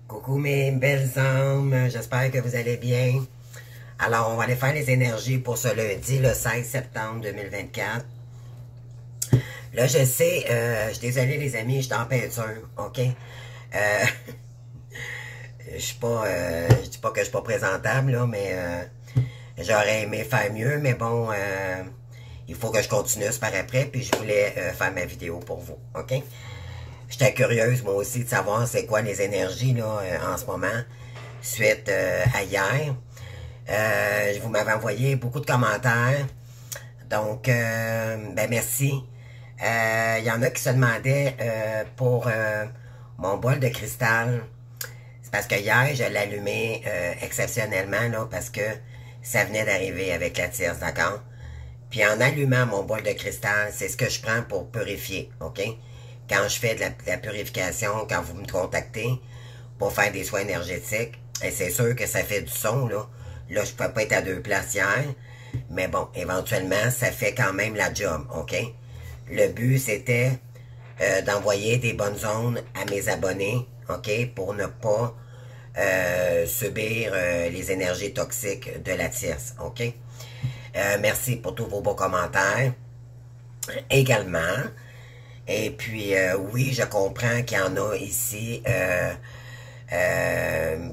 Coucou mes belles âmes, j'espère que vous allez bien. Alors, on va aller faire les énergies pour ce lundi, le 16 septembre 2024. Là, je sais, je suis désolée les amis, je suis en peinture, ok? Je dis pas que je suis pas présentable, là, mais j'aurais aimé faire mieux, mais bon, il faut que je continue par après, puis je voulais faire ma vidéo pour vous, ok? J'étais curieuse, moi aussi, de savoir c'est quoi les énergies, là, en ce moment, suite à hier. Vous m'avez envoyé beaucoup de commentaires, donc, ben merci. Il y en a qui se demandaient pour mon bol de cristal. C'est parce que hier, je l'ai allumé exceptionnellement, là, parce que ça venait d'arriver avec la tierce, d'accord? Puis en allumant mon bol de cristal, c'est ce que je prends pour purifier, ok? Quand je fais de la purification, quand vous me contactez pour faire des soins énergétiques, et c'est sûr que ça fait du son, là. Là, je peux pas être à deux places hier, mais bon, éventuellement, ça fait quand même la job, ok? Le but, c'était d'envoyer des bonnes ondes à mes abonnés, ok? Pour ne pas subir les énergies toxiques de la tierce, ok? Merci pour tous vos beaux commentaires également. Et puis, oui, je comprends qu'il y en a ici.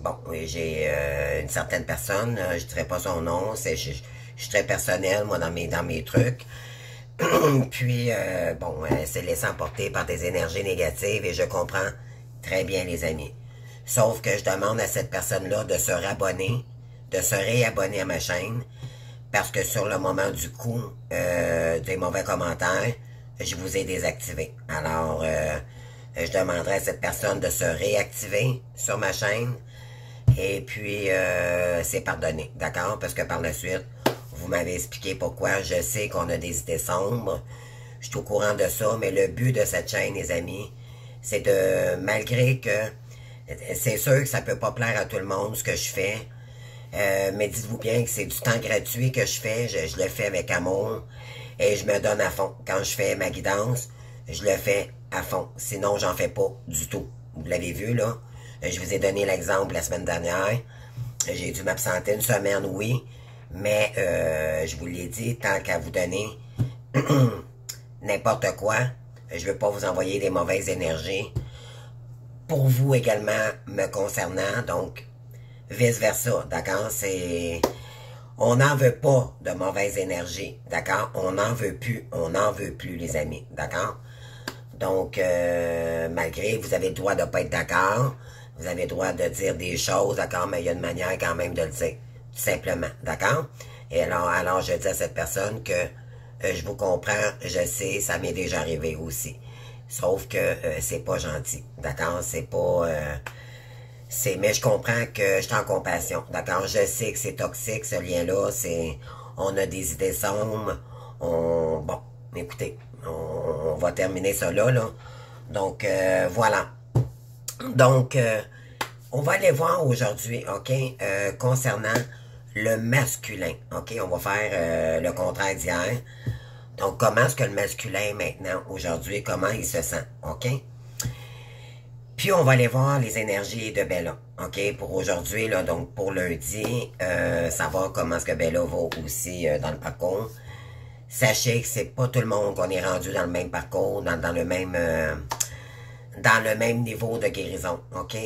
Bon, j'ai une certaine personne, je dirais pas son nom, je suis très personnel, moi, dans mes trucs. Puis, bon, elle s'est laissée emporter par des énergies négatives et je comprends très bien, les amis. Sauf que je demande à cette personne-là de se rabonner, de se réabonner à ma chaîne, parce que sur le moment du coup des mauvais commentaires, je vous ai désactivé. Alors, je demanderai à cette personne de se réactiver sur ma chaîne. Et puis, c'est pardonné, d'accord? Parce que par la suite, vous m'avez expliqué pourquoi. Je sais qu'on a des idées sombres. Je suis au courant de ça, mais le but de cette chaîne, les amis, c'est de, malgré que, c'est sûr que ça peut pas plaire à tout le monde, ce que je fais, mais dites-vous bien que c'est du temps gratuit que je fais, je le fais avec amour et je me donne à fond. Quand je fais ma guidance, je le fais à fond. Sinon, j'en fais pas du tout. Vous l'avez vu, là. Je vous ai donné l'exemple la semaine dernière. J'ai dû m'absenter une semaine, oui, mais je vous l'ai dit, tant qu'à vous donner n'importe quoi, je veux pas vous envoyer des mauvaises énergies. Pour vous également, me concernant, donc vice-versa, d'accord? On n'en veut pas de mauvaise énergie, d'accord? On n'en veut plus, les amis, d'accord? Donc, malgré, vous avez le droit de ne pas être d'accord, vous avez le droit de dire des choses, d'accord? Mais il y a une manière quand même de le dire, tout simplement, d'accord? Et alors je dis à cette personne que je vous comprends, je sais, ça m'est déjà arrivé aussi. Sauf que c'est pas gentil, d'accord? C'est pas... mais je comprends que je suis en compassion, d'accord? Je sais que c'est toxique, ce lien-là, on a des idées sombres, bon, écoutez, on va terminer ça là. Donc, voilà. Donc, on va aller voir aujourd'hui, ok, concernant le masculin, ok? On va faire le contraire d'hier. Donc, comment est-ce que le masculin, maintenant, aujourd'hui, comment il se sent, ok? Puis, on va aller voir les énergies de Bella, ok? Pour aujourd'hui, là, donc pour lundi, savoir comment est-ce que Bella va aussi dans le parcours. Sachez que c'est pas tout le monde qu'on est rendu dans le même parcours, dans le même niveau de guérison, ok?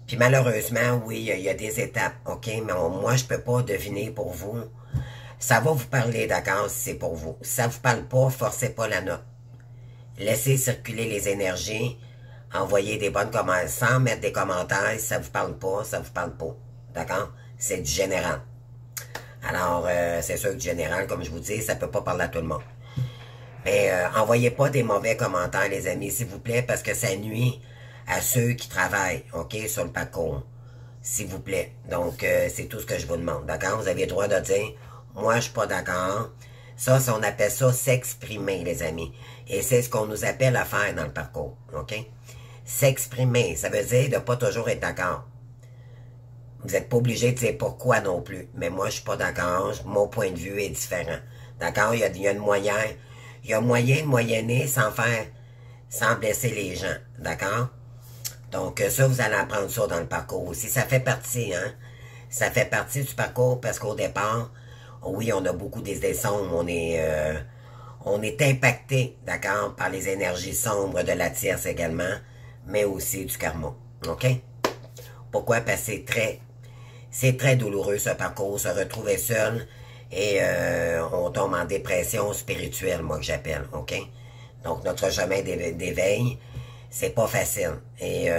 Puis malheureusement, oui, il y a des étapes, ok? Mais moi, je peux pas deviner pour vous. Ça va vous parler, d'accord, si c'est pour vous. Si ça vous parle pas, forcez pas la note. Laissez circuler les énergies. Envoyez des bonnes commentaires sans mettre des commentaires. Si ça vous parle pas, ça vous parle pas. D'accord? C'est du général. Alors, c'est sûr que du général, comme je vous dis, ça peut pas parler à tout le monde. Mais envoyez pas des mauvais commentaires, les amis, s'il vous plaît, parce que ça nuit à ceux qui travaillent, ok, sur le parcours. S'il vous plaît. Donc, c'est tout ce que je vous demande. D'accord? Vous avez le droit de dire, moi, je suis pas d'accord. Ça, on appelle ça s'exprimer, les amis. Et c'est ce qu'on nous appelle à faire dans le parcours, ok? S'exprimer, ça veut dire de pas toujours être d'accord. Vous n'êtes pas obligé de dire pourquoi non plus. Mais moi, je suis pas d'accord. Mon point de vue est différent. D'accord? Il y a une moyen. Il y a moyen de moyenner sans blesser les gens. D'accord? Donc, ça, vous allez apprendre ça dans le parcours aussi. Ça fait partie, hein. Ça fait partie du parcours parce qu'au départ, oui, on a beaucoup des sombres. On est impacté, d'accord, par les énergies sombres de la tierce également, mais aussi du karma. OK? Pourquoi? Parce que c'est très douloureux ce parcours, se retrouver seul et on tombe en dépression spirituelle, moi que j'appelle, OK? Donc notre chemin d'éveil, c'est pas facile et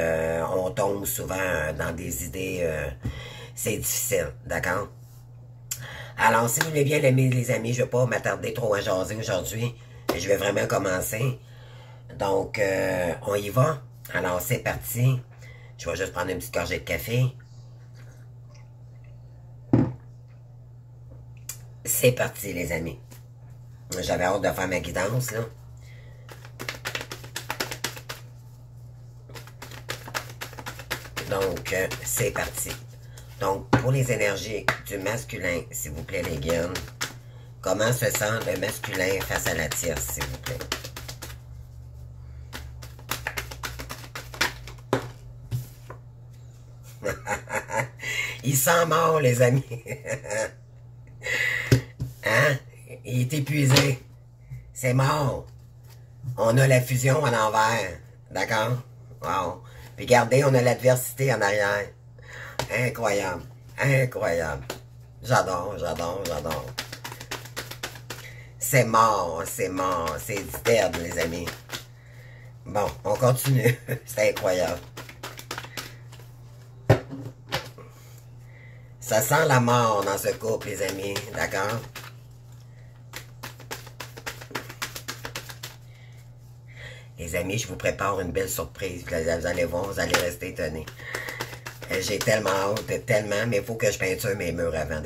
on tombe souvent dans des idées, c'est difficile, d'accord? Alors si vous voulez bien l'aimer les amis, je vais pas m'attarder trop à jaser aujourd'hui, je vais vraiment commencer. Donc on y va, alors c'est parti, je vais juste prendre une petite gorgée de café. C'est parti, les amis. J'avais hâte de faire ma guidance, là. Donc, c'est parti. Donc, pour les énergies du masculin, s'il vous plaît, les guides, comment se sent le masculin face à la tierce, s'il vous plaît? Il sent mort, les amis. Hein? Il est épuisé. C'est mort. On a la fusion à l'envers. D'accord? Wow. Puis regardez, on a l'adversité en arrière. Incroyable. Incroyable. J'adore, j'adore, j'adore. C'est mort, c'est mort. C'est dead, les amis. Bon, on continue. C'est incroyable. Ça sent la mort dans ce couple, les amis. D'accord? Les amis, je vous prépare une belle surprise. Vous allez voir, vous allez rester étonnés. J'ai tellement hâte, tellement, mais il faut que je peinture mes murs avant.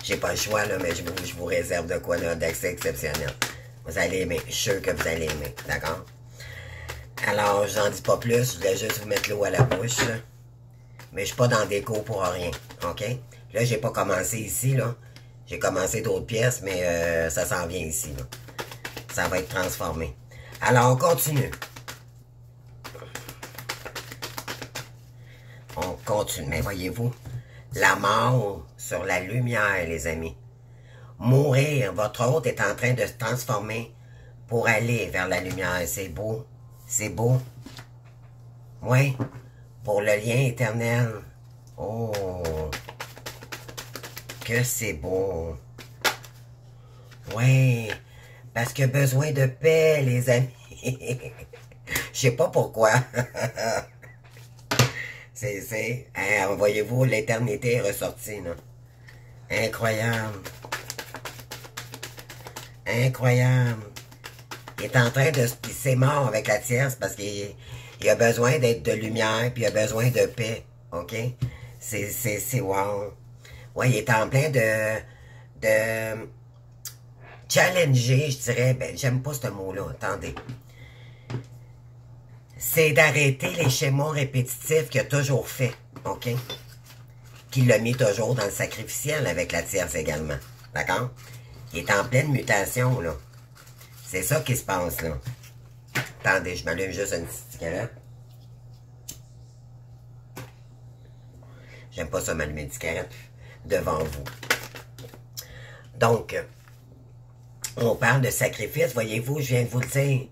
J'ai pas le choix, là, mais je vous réserve de quoi, là, d'accès exceptionnel. Vous allez aimer. Je suis sûr que vous allez aimer. D'accord? Alors, j'en dis pas plus. Je voulais juste vous mettre l'eau à la bouche, là. Mais je suis pas dans des cours pour rien. OK? Là, j'ai pas commencé ici, là. J'ai commencé d'autres pièces, mais ça s'en vient ici, là. Ça va être transformé. Alors, on continue. On continue. Mais voyez-vous, la mort sur la lumière, les amis. Mourir, votre hôte est en train de se transformer pour aller vers la lumière. C'est beau. C'est beau. Oui. Pour le lien éternel. Oh. Que c'est beau. Oui. Parce qu'il y a besoin de paix, les amis. Je sais pas pourquoi. Hein, voyez-vous, l'éternité est ressortie, là. Incroyable. Incroyable. Il est en train de se pisser mort avec la tierce parce qu'il a besoin d'être de lumière, puis il a besoin de paix. OK? C'est wow. Ouais, il est en plein de challenger, je dirais. Ben, j'aime pas ce mot-là. Attendez. C'est d'arrêter les schémas répétitifs qu'il a toujours fait. OK? Qu'il l'a mis toujours dans le sacrificiel avec la tierce également. D'accord? Il est en pleine mutation, là. C'est ça qui se passe, là. Attendez, je m'allume juste une petite cigarette. J'aime pas ça m'allumer une cigarette devant vous. Donc, on parle de sacrifice. Voyez-vous, je viens de vous le dire.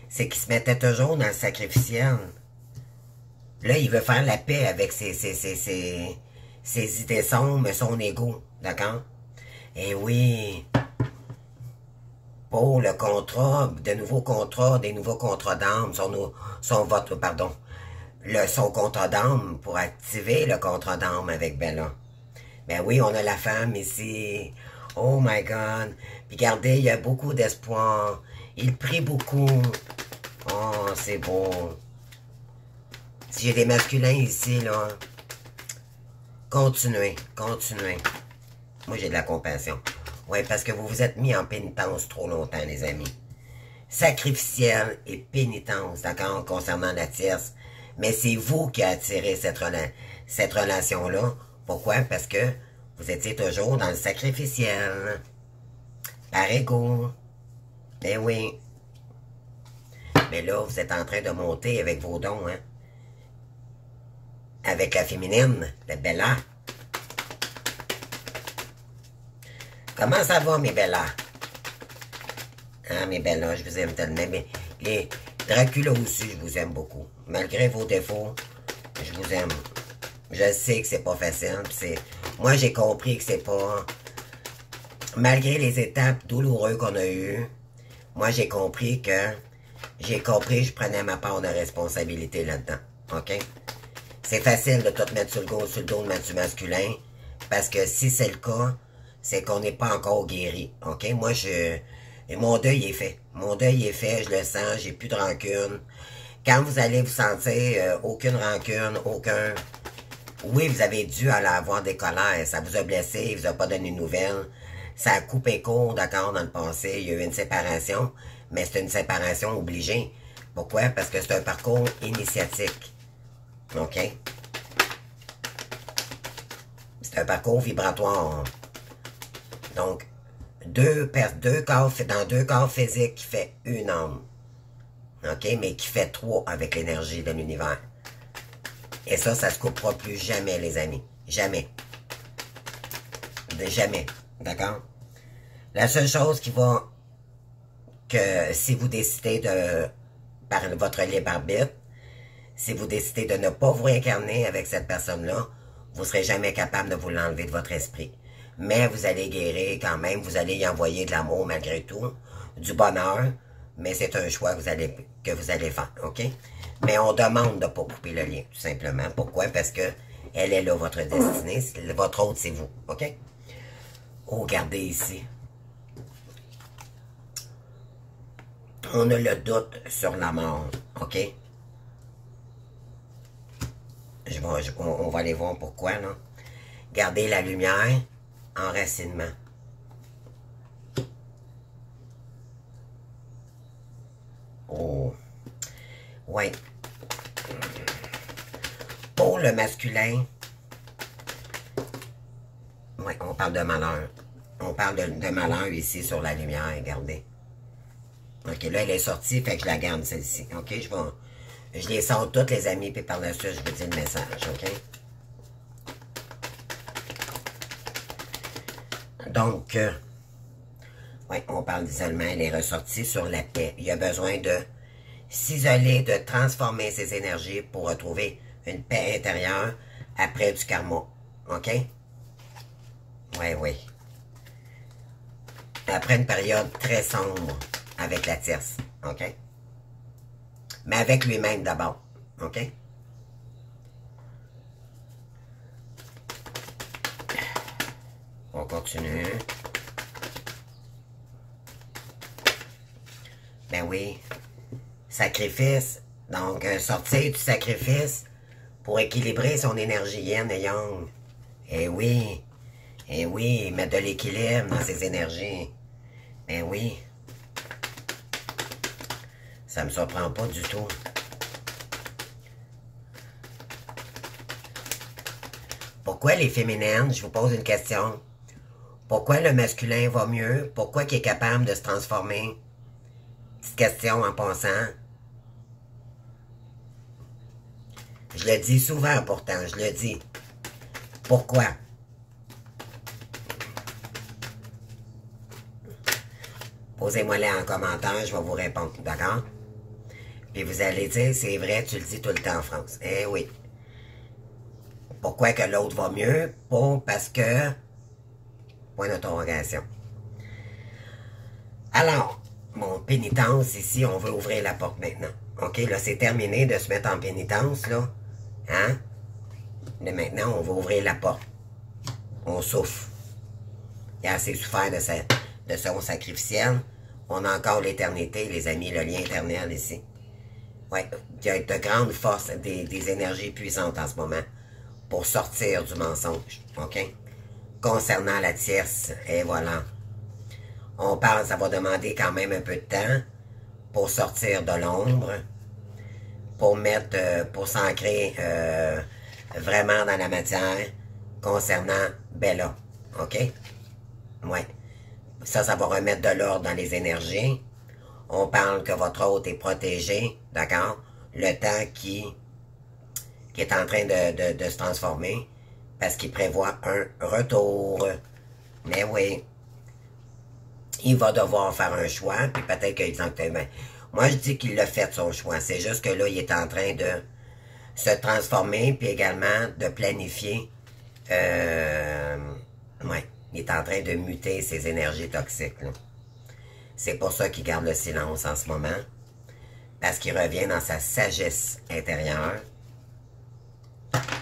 C'est qu'il se mettait toujours dans le sacrificiel. Là, il veut faire la paix avec ses idées sombres, son ego. D'accord? Et oui... Pour le contrat, des nouveaux contrats d'âme, son contrat d'âme pour activer le contrat d'âme avec Bella. Ben oui, on a la femme ici. Oh my God. Puis regardez, il y a beaucoup d'espoir. Il prie beaucoup. Oh, c'est beau. Si j'ai des masculins ici, là, continuez, continuez. Moi, j'ai de la compassion. Oui, parce que vous vous êtes mis en pénitence trop longtemps, les amis. Sacrificiel et pénitence, d'accord, concernant la tierce. Mais c'est vous qui avez attiré cette relation-là. Pourquoi? Parce que vous étiez toujours dans le sacrificiel. Par ego. Ben oui. Mais là, vous êtes en train de monter avec vos dons, hein. avec la féminine, la Bella. Comment ça va, mes Bella? Ah, mes Bella, je vous aime tellement. Mais les Dracula aussi, je vous aime beaucoup. Malgré vos défauts, je vous aime. Je sais que c'est pas facile. Moi, j'ai compris que c'est pas... Malgré les étapes douloureuses qu'on a eues, moi, j'ai compris que... je prenais ma part de responsabilité là-dedans. OK? C'est facile de tout mettre sur le dos de Mathieu masculin, parce que si c'est le cas, c'est qu'on n'est pas encore guéri. OK? Moi, mon deuil est fait. Mon deuil est fait, je le sens, j'ai plus de rancune. Quand vous allez vous sentir aucune rancune, aucun... Oui, vous avez dû aller avoir des colères, ça vous a blessé, il vous a pas donné de nouvelles, ça a coupé court, d'accord, dans le passé, il y a eu une séparation, mais c'est une séparation obligée. Pourquoi? Parce que c'est un parcours initiatique. OK? C'est un parcours vibratoire. Donc, dans deux corps physiques qui fait une âme. OK? Mais qui fait trois avec l'énergie de l'univers. Et ça se coupera plus jamais, les amis. Jamais. Jamais. D'accord? La seule chose qui va... que si vous décidez de... par votre libre arbitre, si vous décidez de ne pas vous réincarner avec cette personne-là, vous ne serez jamais capable de vous l'enlever de votre esprit. Mais vous allez guérir quand même, vous allez y envoyer de l'amour malgré tout, du bonheur, mais c'est un choix que vous allez faire, OK? Mais on demande de ne pas couper le lien, tout simplement. Pourquoi? Parce que elle est là, votre destinée. Votre autre, c'est vous. OK? Oh, regardez ici. On a le doute sur la mort. OK? On va aller voir pourquoi, là. Gardez la lumière. Enracinement. Oh. Ouais. Pour le masculin, ouais, on parle de malheur. On parle de malheur ici sur la lumière, regardez. OK, là, elle est sortie, fait que je la garde, celle-ci. OK, je les sors toutes, les amis, puis par la suite, je vous dis le message, OK? Donc, ouais, on parle d'isolement, elle est ressortie sur la paix. Il y a besoin de s'isoler, de transformer ses énergies pour retrouver une paix intérieure après du karma. OK? Oui, oui. Après une période très sombre avec la tierce. OK? Mais avec lui-même d'abord. OK? On continue. Ben oui. Sacrifice. Donc, sortir du sacrifice pour équilibrer son énergie yin et yang. Eh oui. Eh oui, mettre de l'équilibre dans ses énergies. Ben oui. Ça me surprend pas du tout. Pourquoi les féminines, je vous pose une question. Pourquoi le masculin va mieux? Pourquoi il est capable de se transformer? Petite question en passant. Je le dis souvent pourtant, je le dis. Pourquoi? Posez-moi-les en commentaire, je vais vous répondre, d'accord? Puis vous allez dire, c'est vrai, tu le dis tout le temps en France. Eh oui. Pourquoi que l'autre va mieux? Pas parce que... Point d'interrogation. Alors, mon pénitence ici, on veut ouvrir la porte maintenant. OK, là, c'est terminé de se mettre en pénitence, là. Hein? Mais maintenant, on va ouvrir la porte. On souffre. Il a assez souffert de son sacrificiel. On a encore l'éternité, les amis, le lien éternel ici. Oui, il y a de grandes forces, des énergies puissantes en ce moment pour sortir du mensonge. OK? Concernant la tierce, et voilà. On parle, ça va demander quand même un peu de temps pour sortir de l'ombre, pour s'ancrer vraiment dans la matière concernant Bella. OK? Ouais. Ça va remettre de l'ordre dans les énergies. On parle que votre hôte est protégé, d'accord? Le temps qui qui est en train de se transformer parce qu'il prévoit un retour. Mais oui, il va devoir faire un choix, puis peut-être que moi, je dis qu'il l'a fait son choix. C'est juste que là, il est en train de se transformer, puis également de planifier. Ouais, il est en train de muter ses énergies toxiques. C'est pour ça qu'il garde le silence en ce moment. Parce qu'il revient dans sa sagesse intérieure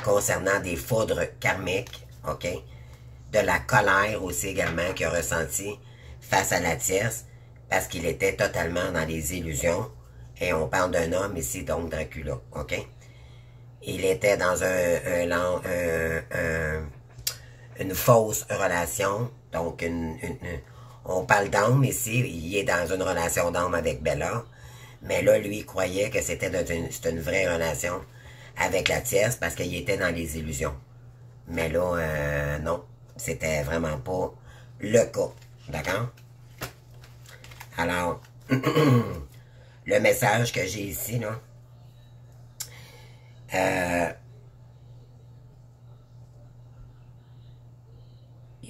concernant des foudres karmiques, ok? De la colère aussi également qu'il a ressenti face à la tierce, parce qu'il était totalement dans les illusions. Et on parle d'un homme ici, donc Dracula, ok? Il était dans une fausse relation, donc on parle d'âme ici, il est dans une relation d'âme avec Bella, mais là, lui, il croyait que c'était une vraie relation avec la tierce parce qu'il était dans les illusions. Mais là, non, c'était vraiment pas le cas, d'accord? Alors, le message que j'ai ici, là,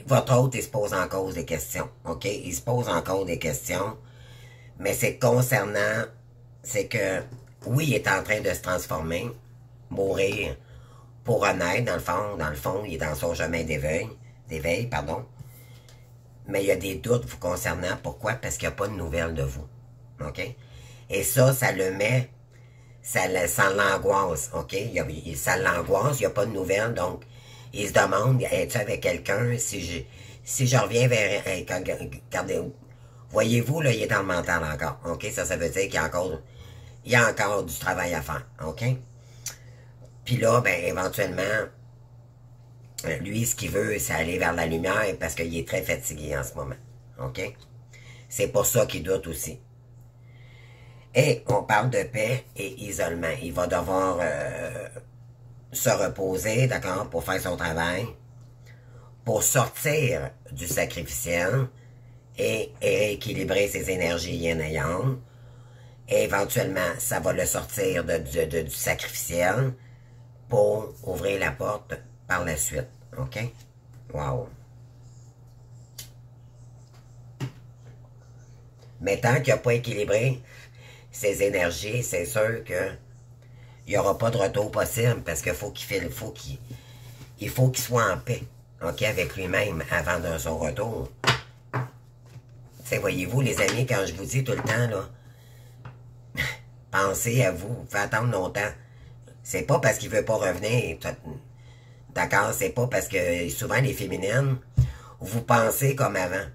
votre hôte, il se pose en cause des questions, ok? Il se pose en cause des questions, mais c'est concernant, c'est que, oui, il est en train de se transformer, mourir, pour renaître, dans le fond, il est dans son chemin d'éveil, pardon, mais il y a des doutes vous concernant, pourquoi? Parce qu'il n'y a pas de nouvelles de vous, ok? Et ça le met, ça l'angoisse, ok? Ça l'angoisse, il n'y a pas de nouvelles, donc, il se demande, es-tu avec quelqu'un? Si je reviens vers... Regardez, voyez-vous, là, il est dans le mental encore. OK? Ça veut dire qu'il y a encore du travail à faire. OK? Puis là, ben, éventuellement, lui, ce qu'il veut, c'est aller vers la lumière parce qu'il est très fatigué en ce moment. OK? C'est pour ça qu'il doute aussi. Et on parle de paix et isolement. Il va devoir... se reposer, d'accord, pour faire son travail, pour sortir du sacrificiel et rééquilibrer ses énergies yin et yang. Et éventuellement, ça va le sortir du sacrificiel pour ouvrir la porte par la suite. OK? Wow. Mais tant qu'il n'a pas équilibré ses énergies, c'est sûr que il n'y aura pas de retour possible parce qu'il faut qu'il soit en paix, ok, avec lui-même avant de son retour. T'sais, voyez-vous, les amis, quand je vous dis tout le temps, là, pensez à vous, faites attendre longtemps. C'est pas parce qu'il veut pas revenir, d'accord, c'est pas parce que souvent les féminines, vous pensez comme avant.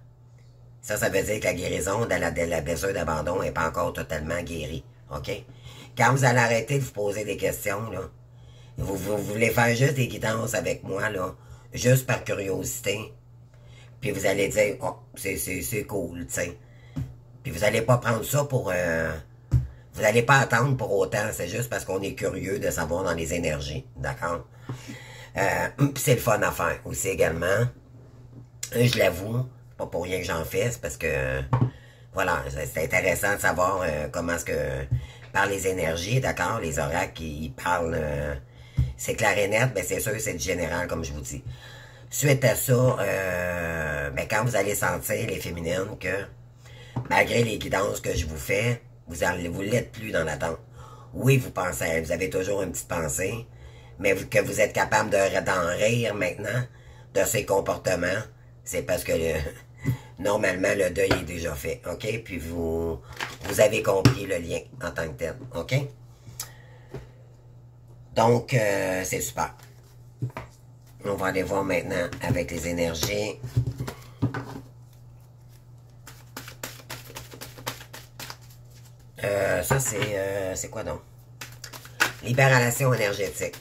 Ça veut dire que la guérison de la blessure d'abandon n'est pas encore totalement guérie, ok? Quand vous allez arrêter de vous poser des questions, là, vous voulez faire juste des guidances avec moi, là, juste par curiosité, puis vous allez dire, oh, c'est cool, tu sais. Puis vous allez pas prendre ça pour... vous allez pas attendre pour autant, c'est juste parce qu'on est curieux de savoir dans les énergies, d'accord? Puis c'est le fun à faire aussi également. Je l'avoue, pas pour rien que j'en fais, c'est parce que... voilà, c'est intéressant de savoir comment est-ce que... par les énergies, d'accord? Les oracles, ils parlent... c'est clair et net, mais c'est sûr c'est du général, comme je vous dis. Suite à ça, ben quand vous allez sentir, les féminines, que malgré les guidances que je vous fais, vous l'êtes plus dans l'attente. Oui, vous pensez, vous avez toujours une petite pensée, mais que vous êtes capable d'en rire maintenant, de ces comportements, c'est parce que... normalement, le deuil est déjà fait, OK? Puis vous avez compris le lien en tant que tel, OK? Donc, c'est super. On va aller voir maintenant avec les énergies. Ça, c'est quoi donc? Libération énergétique.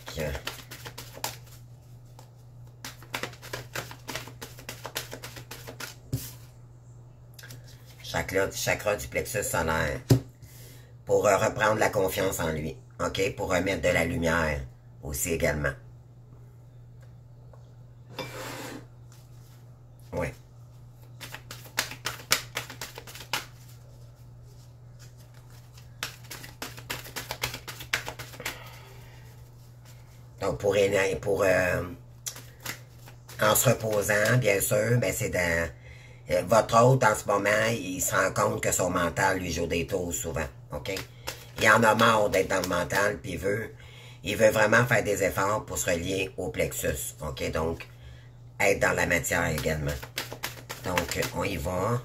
Chakra du plexus solaire. Pour reprendre la confiance en lui. OK? Pour remettre de la lumière aussi également. Oui. Donc, en se reposant, bien sûr, ben c'est dans... votre hôte, en ce moment, il se rend compte que son mental lui joue des tours souvent, OK? Il en a marre d'être dans le mental, puis il veut vraiment faire des efforts pour se relier au plexus, OK? Donc, être dans la matière également. Donc, on y va.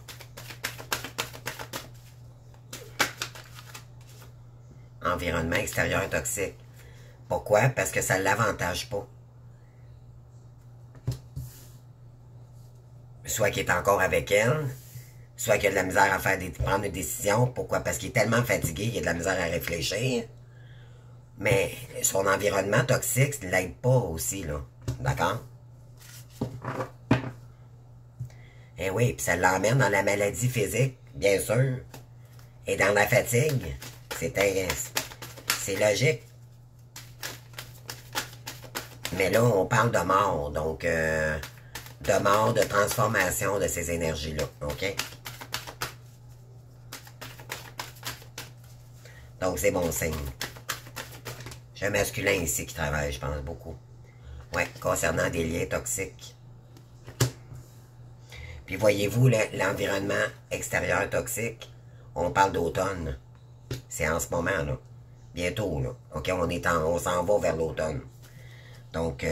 Environnement extérieur toxique. Pourquoi? Parce que ça ne l'avantage pas. Soit qu'il est encore avec elle, soit qu'il a de la misère à prendre des décisions. Pourquoi? Parce qu'il est tellement fatigué, il a de la misère à réfléchir. Mais son environnement toxique ne l'aide pas aussi, là. D'accord? Eh oui, puis ça l'emmène dans la maladie physique, bien sûr. Et dans la fatigue. C'est logique. Mais là, on parle de mort, donc de mort, de transformation de ces énergies-là, OK? Donc, c'est bon signe. J'ai un masculin ici qui travaille, je pense, beaucoup. Ouais, concernant des liens toxiques. Puis voyez-vous, l'environnement extérieur toxique, on parle d'automne. C'est en ce moment, là. Bientôt, là. OK, on s'en va vers l'automne. Donc,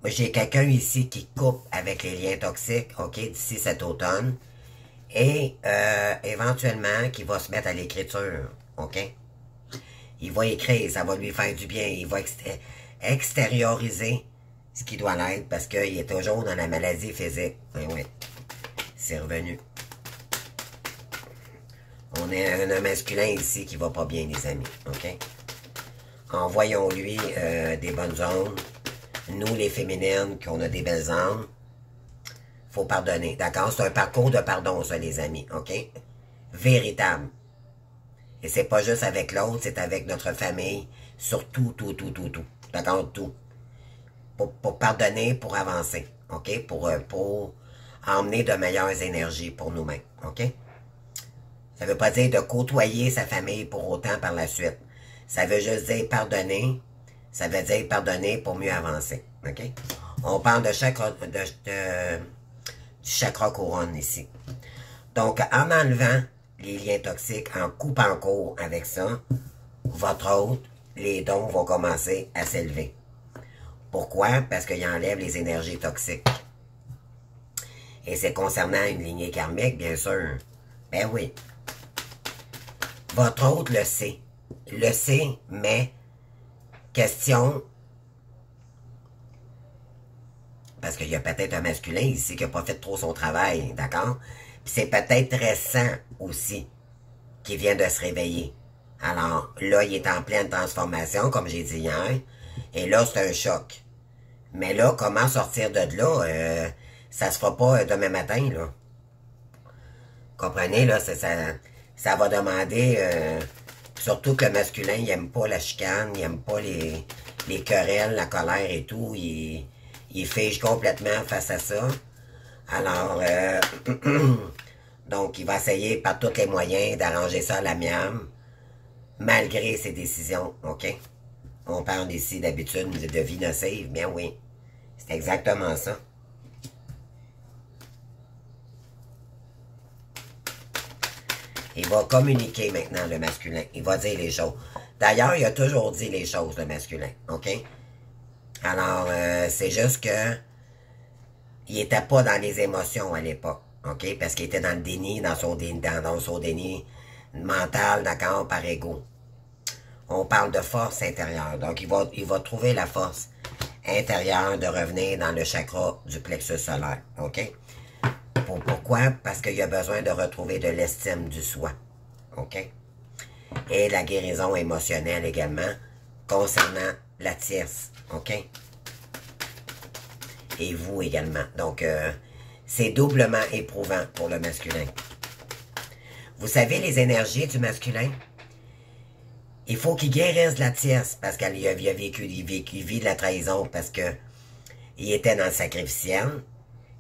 j'ai quelqu'un ici qui coupe avec les liens toxiques, OK, d'ici cet automne. Et éventuellement, qui va se mettre à l'écriture, OK? Il va écrire, ça va lui faire du bien. Il va extérioriser ce qui doit l'être parce qu'il est toujours dans la maladie physique. Oui, oui, c'est revenu. On est un masculin ici qui va pas bien, les amis, OK? Envoyons-lui des bonnes ondes. Nous, les féminines, qu'on a des belles âmes, faut pardonner, d'accord? C'est un parcours de pardon, ça, les amis, OK? Véritable. Et c'est pas juste avec l'autre, c'est avec notre famille, sur tout. D'accord? Tout. Pour pardonner, pour avancer, OK? Pour emmener de meilleures énergies pour nous-mêmes, OK? Ça veut pas dire de côtoyer sa famille pour autant par la suite. Ça veut juste dire pardonner. Ça veut dire pardonner pour mieux avancer, OK? On parle de du chakra couronne ici. Donc, en enlevant les liens toxiques, en coupant court avec ça, votre hôte, les dons vont commencer à s'élever. Pourquoi? Parce qu'il enlève les énergies toxiques. Et c'est concernant une lignée karmique, bien sûr. Ben oui. Votre hôte le sait. Le sait, mais question... Parce qu'il y a peut-être un masculin ici qui n'a pas fait trop son travail, d'accord? Puis c'est peut-être récent aussi qui vient de se réveiller. Alors, là, il est en pleine transformation, comme j'ai dit hier. Et là, c'est un choc. Mais là, comment sortir de là? Ça se fera pas demain matin, là. Comprenez, là, ça va demander... surtout que le masculin, il aime pas la chicane, il aime pas les querelles, la colère et tout. Il fige complètement face à ça. Alors, donc, il va essayer par tous les moyens d'arranger ça à l'amiable, malgré ses décisions, OK? On parle ici d'habitude de vie nocive, bien oui. C'est exactement ça. Il va communiquer maintenant, le masculin. Il va dire les choses. D'ailleurs, il a toujours dit les choses, le masculin, OK? Alors, c'est juste que il était pas dans les émotions à l'époque, OK? Parce qu'il était dans le déni, dans son déni mental, d'accord, par ego. On parle de force intérieure. Donc, il va trouver la force intérieure de revenir dans le chakra du plexus solaire, OK? Pourquoi? Parce qu'il a besoin de retrouver de l'estime du soi, OK? Et la guérison émotionnelle également, concernant la tierce, OK? Et vous également. Donc, c'est doublement éprouvant pour le masculin. Vous savez les énergies du masculin? Il faut qu'il guérisse la tierce parce qu'il a vécu, il vit de la trahison parce que il était dans le sacrificiel.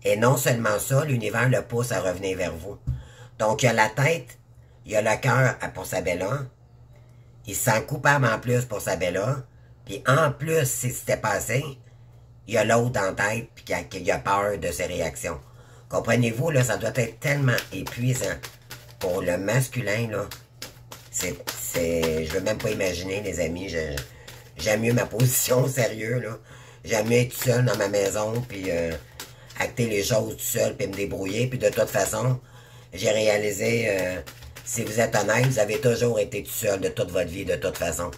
Et non seulement ça, l'univers le pousse à revenir vers vous. Donc, il a la tête, il a le cœur pour sa Bella. Il se sent coupable en plus pour sa Bella. Puis en plus, si c'était passé, il y a l'autre dans la tête, puis qui a peur de ses réactions. Comprenez-vous, là, ça doit être tellement épuisant pour le masculin, là. Je veux même pas imaginer, les amis. J'aime mieux ma position, sérieux, là. J'aime mieux être tout seul dans ma maison, puis acter les choses tout seul, puis me débrouiller. Puis de toute façon, j'ai réalisé, si vous êtes honnête, vous avez toujours été tout seul de toute votre vie, de toute façon.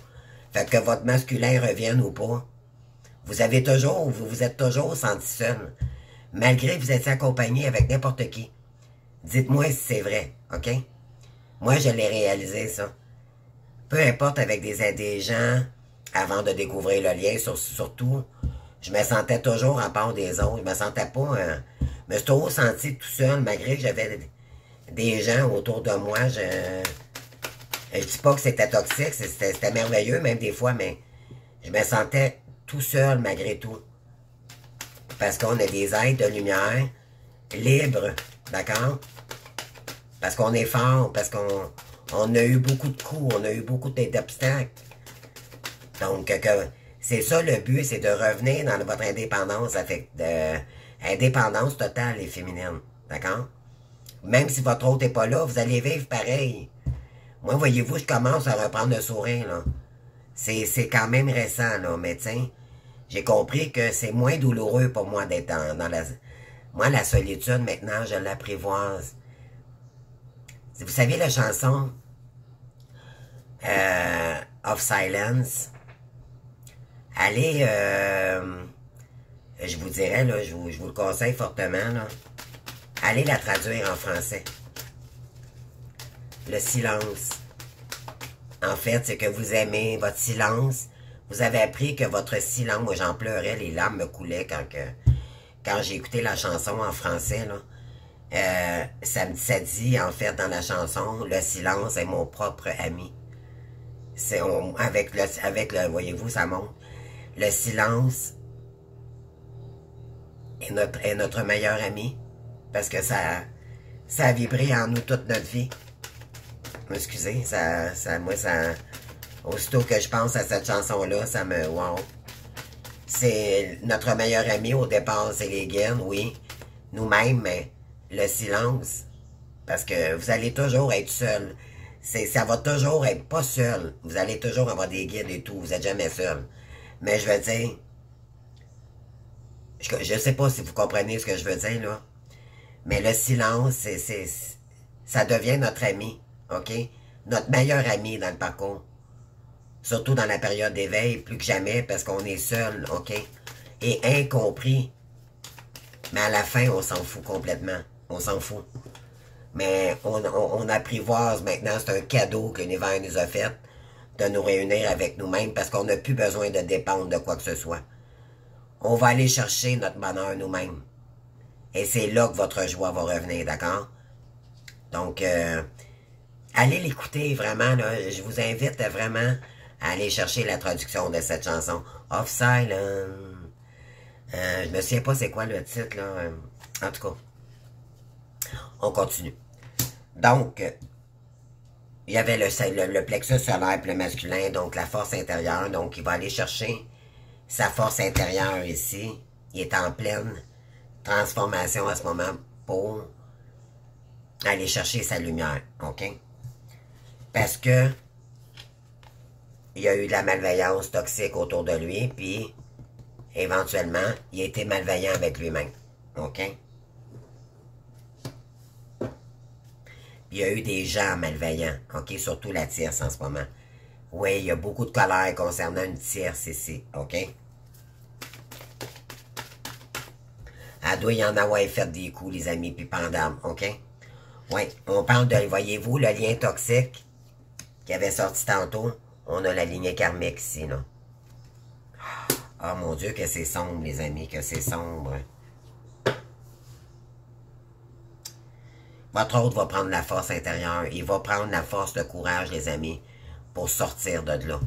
Fait que votre masculin revienne ou pas, vous vous êtes toujours senti seul. Malgré que vous étiez accompagné avec n'importe qui. Dites-moi si c'est vrai, OK? Moi, je l'ai réalisé, ça. Peu importe avec des gens, avant de découvrir le lien, surtout, je me sentais toujours à part des autres. Je me sentais pas... je me suis toujours senti tout seul, malgré que j'avais des gens autour de moi. Je dis pas que c'était toxique, c'était merveilleux, même des fois, mais je me sentais tout seul, malgré tout. Parce qu'on est des êtres de lumière, libres, d'accord? Parce qu'on est fort, parce qu'on a eu beaucoup de coups, on a eu beaucoup d'obstacles. Donc, c'est ça le but, c'est de revenir dans votre indépendance, indépendance totale et féminine, d'accord? Même si votre autre n'est pas là, vous allez vivre pareil. Moi, voyez-vous, je commence à reprendre le sourire, là. C'est quand même récent, là, mais tiens, j'ai compris que c'est moins douloureux pour moi d'être dans la... Moi, la solitude, maintenant, je l'apprivoise. Vous savez la chanson Of Silence? Allez, je vous dirais, là, je vous le conseille fortement, là. Allez la traduire en français. Le silence. En fait, c'est que vous aimez votre silence. Vous avez appris que votre silence, moi j'en pleurais, les larmes me coulaient quand j'ai écouté la chanson en français, là. Ça dit, en fait, dans la chanson, le silence est mon propre ami. Avec le, voyez-vous, ça monte. Le silence est notre meilleur ami. Parce que ça a vibré en nous toute notre vie. Excusez, moi, aussitôt que je pense à cette chanson-là, ça me... Wow. C'est notre meilleur ami, au départ, c'est les gaines, oui. Nous-mêmes, mais le silence. Parce que vous allez toujours être seul. Ça va toujours être pas seul. Vous allez toujours avoir des guides et tout. Vous n'êtes jamais seul. Mais je veux dire... Je sais pas si vous comprenez ce que je veux dire, là. Mais le silence, ça devient notre ami, OK? Notre meilleur ami dans le parcours. Surtout dans la période d'éveil, plus que jamais, parce qu'on est seul, OK? Et incompris. Mais à la fin, on s'en fout complètement. On s'en fout. Mais on apprivoise maintenant, c'est un cadeau que l'univers nous a fait, de nous réunir avec nous-mêmes, parce qu'on n'a plus besoin de dépendre de quoi que ce soit. On va aller chercher notre bonheur nous-mêmes. Et c'est là que votre joie va revenir, d'accord? Donc, allez l'écouter, vraiment, là. Je vous invite vraiment à aller chercher la traduction de cette chanson. Of Silence. Je me souviens pas c'est quoi le titre, là. En tout cas, on continue. Donc, il y avait le plexus solaire pour le masculin, donc la force intérieure. Donc, il va aller chercher sa force intérieure ici. Il est en pleine transformation à ce moment pour aller chercher sa lumière, OK? Parce que il y a eu de la malveillance toxique autour de lui, puis éventuellement, il a été malveillant avec lui-même, OK? Il y a eu des gens malveillants, OK? Surtout la tierce en ce moment. Oui, il y a beaucoup de colère concernant une tierce ici, OK? Elle doit y en avoir fait des coups, les amis, puis pendant, OK? Oui, on parle de, voyez-vous, le lien toxique qui avait sorti tantôt. On a la lignée karmique ici, là. Oh mon Dieu, que c'est sombre, les amis, que c'est sombre. Votre autre va prendre la force intérieure. Il va prendre la force, le courage, les amis, pour sortir de là.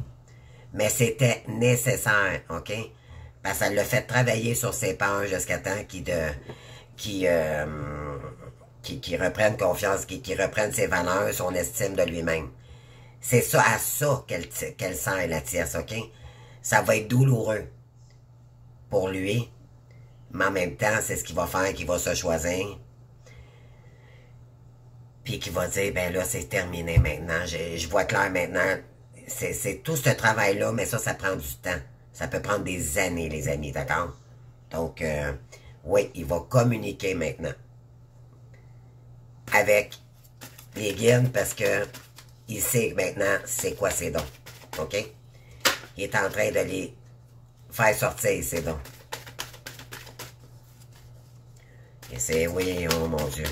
Mais c'était nécessaire, OK? Parce qu'elle l'a fait travailler sur ses peurs jusqu'à temps qu'il reprenne confiance, qu'il reprenne ses valeurs, son estime de lui-même. C'est ça, à ça qu'elle sert la tierce, OK? ça va être douloureux pour lui, mais en même temps, c'est ce qu'il va faire, qu'il va se choisir, puis qu'il va dire, ben là, c'est terminé maintenant, je vois clair maintenant, c'est tout ce travail-là, mais ça prend du temps. Ça peut prendre des années, les amis, d'accord? Donc, oui, il va communiquer maintenant avec les guides parce que il sait maintenant c'est quoi ses dons. OK? Il est en train de les faire sortir, ses dons. Et c'est, oui, oh mon Dieu.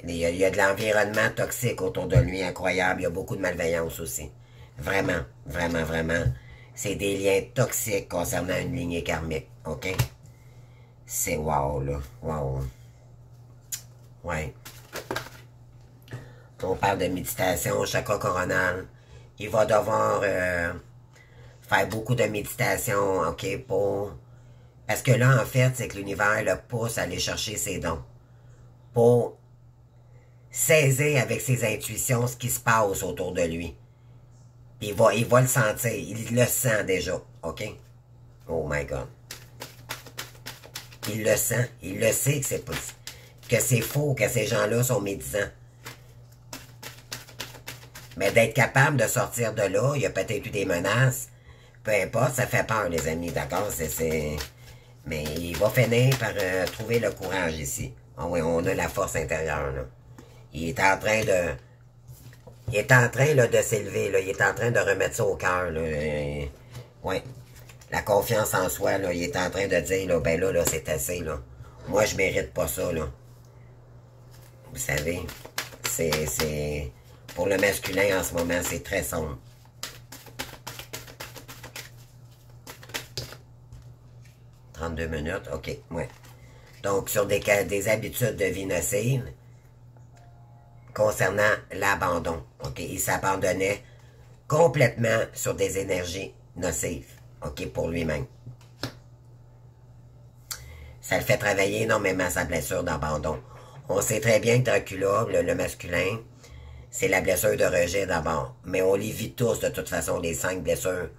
Il y a de l'environnement toxique autour de lui, incroyable. Il y a beaucoup de malveillance aussi. Vraiment, vraiment, vraiment. C'est des liens toxiques concernant une lignée karmique. OK? C'est wow, là. Wow. Ouais. On parle de méditation, chakra coronal. Il va devoir faire beaucoup de méditation, OK, pour... Parce que là, en fait, c'est que l'univers le pousse à aller chercher ses dons. Pour saisir avec ses intuitions ce qui se passe autour de lui. Il va le sentir. Il le sent déjà, OK? Oh my God. Il le sent. Il le sait que c'est faux, que ces gens-là sont médisants. Mais d'être capable de sortir de là, il y a peut-être eu des menaces. Peu importe, ça fait peur, les amis, d'accord? Mais il va finir par trouver le courage ici. Ah oui, on a la force intérieure, là. Il est en train de... Il est en train là, de s'élever, là. Il est en train de remettre ça au cœur, là. Ouais. La confiance en soi, là. Il est en train de dire, là, ben là, c'est assez, là. Moi, je mérite pas ça, là. Vous savez, c'est... Pour le masculin, en ce moment, c'est très sombre. « 32 minutes, OK, ouais. Donc, sur des habitudes de vie nocives, concernant l'abandon. OK? Il s'abandonnait complètement sur des énergies nocives. OK? Pour lui-même. Ça le fait travailler énormément sa blessure d'abandon. On sait très bien que Dracula, le masculin, c'est la blessure de rejet d'abord. Mais on les vit tous, de toute façon, les 5 blessures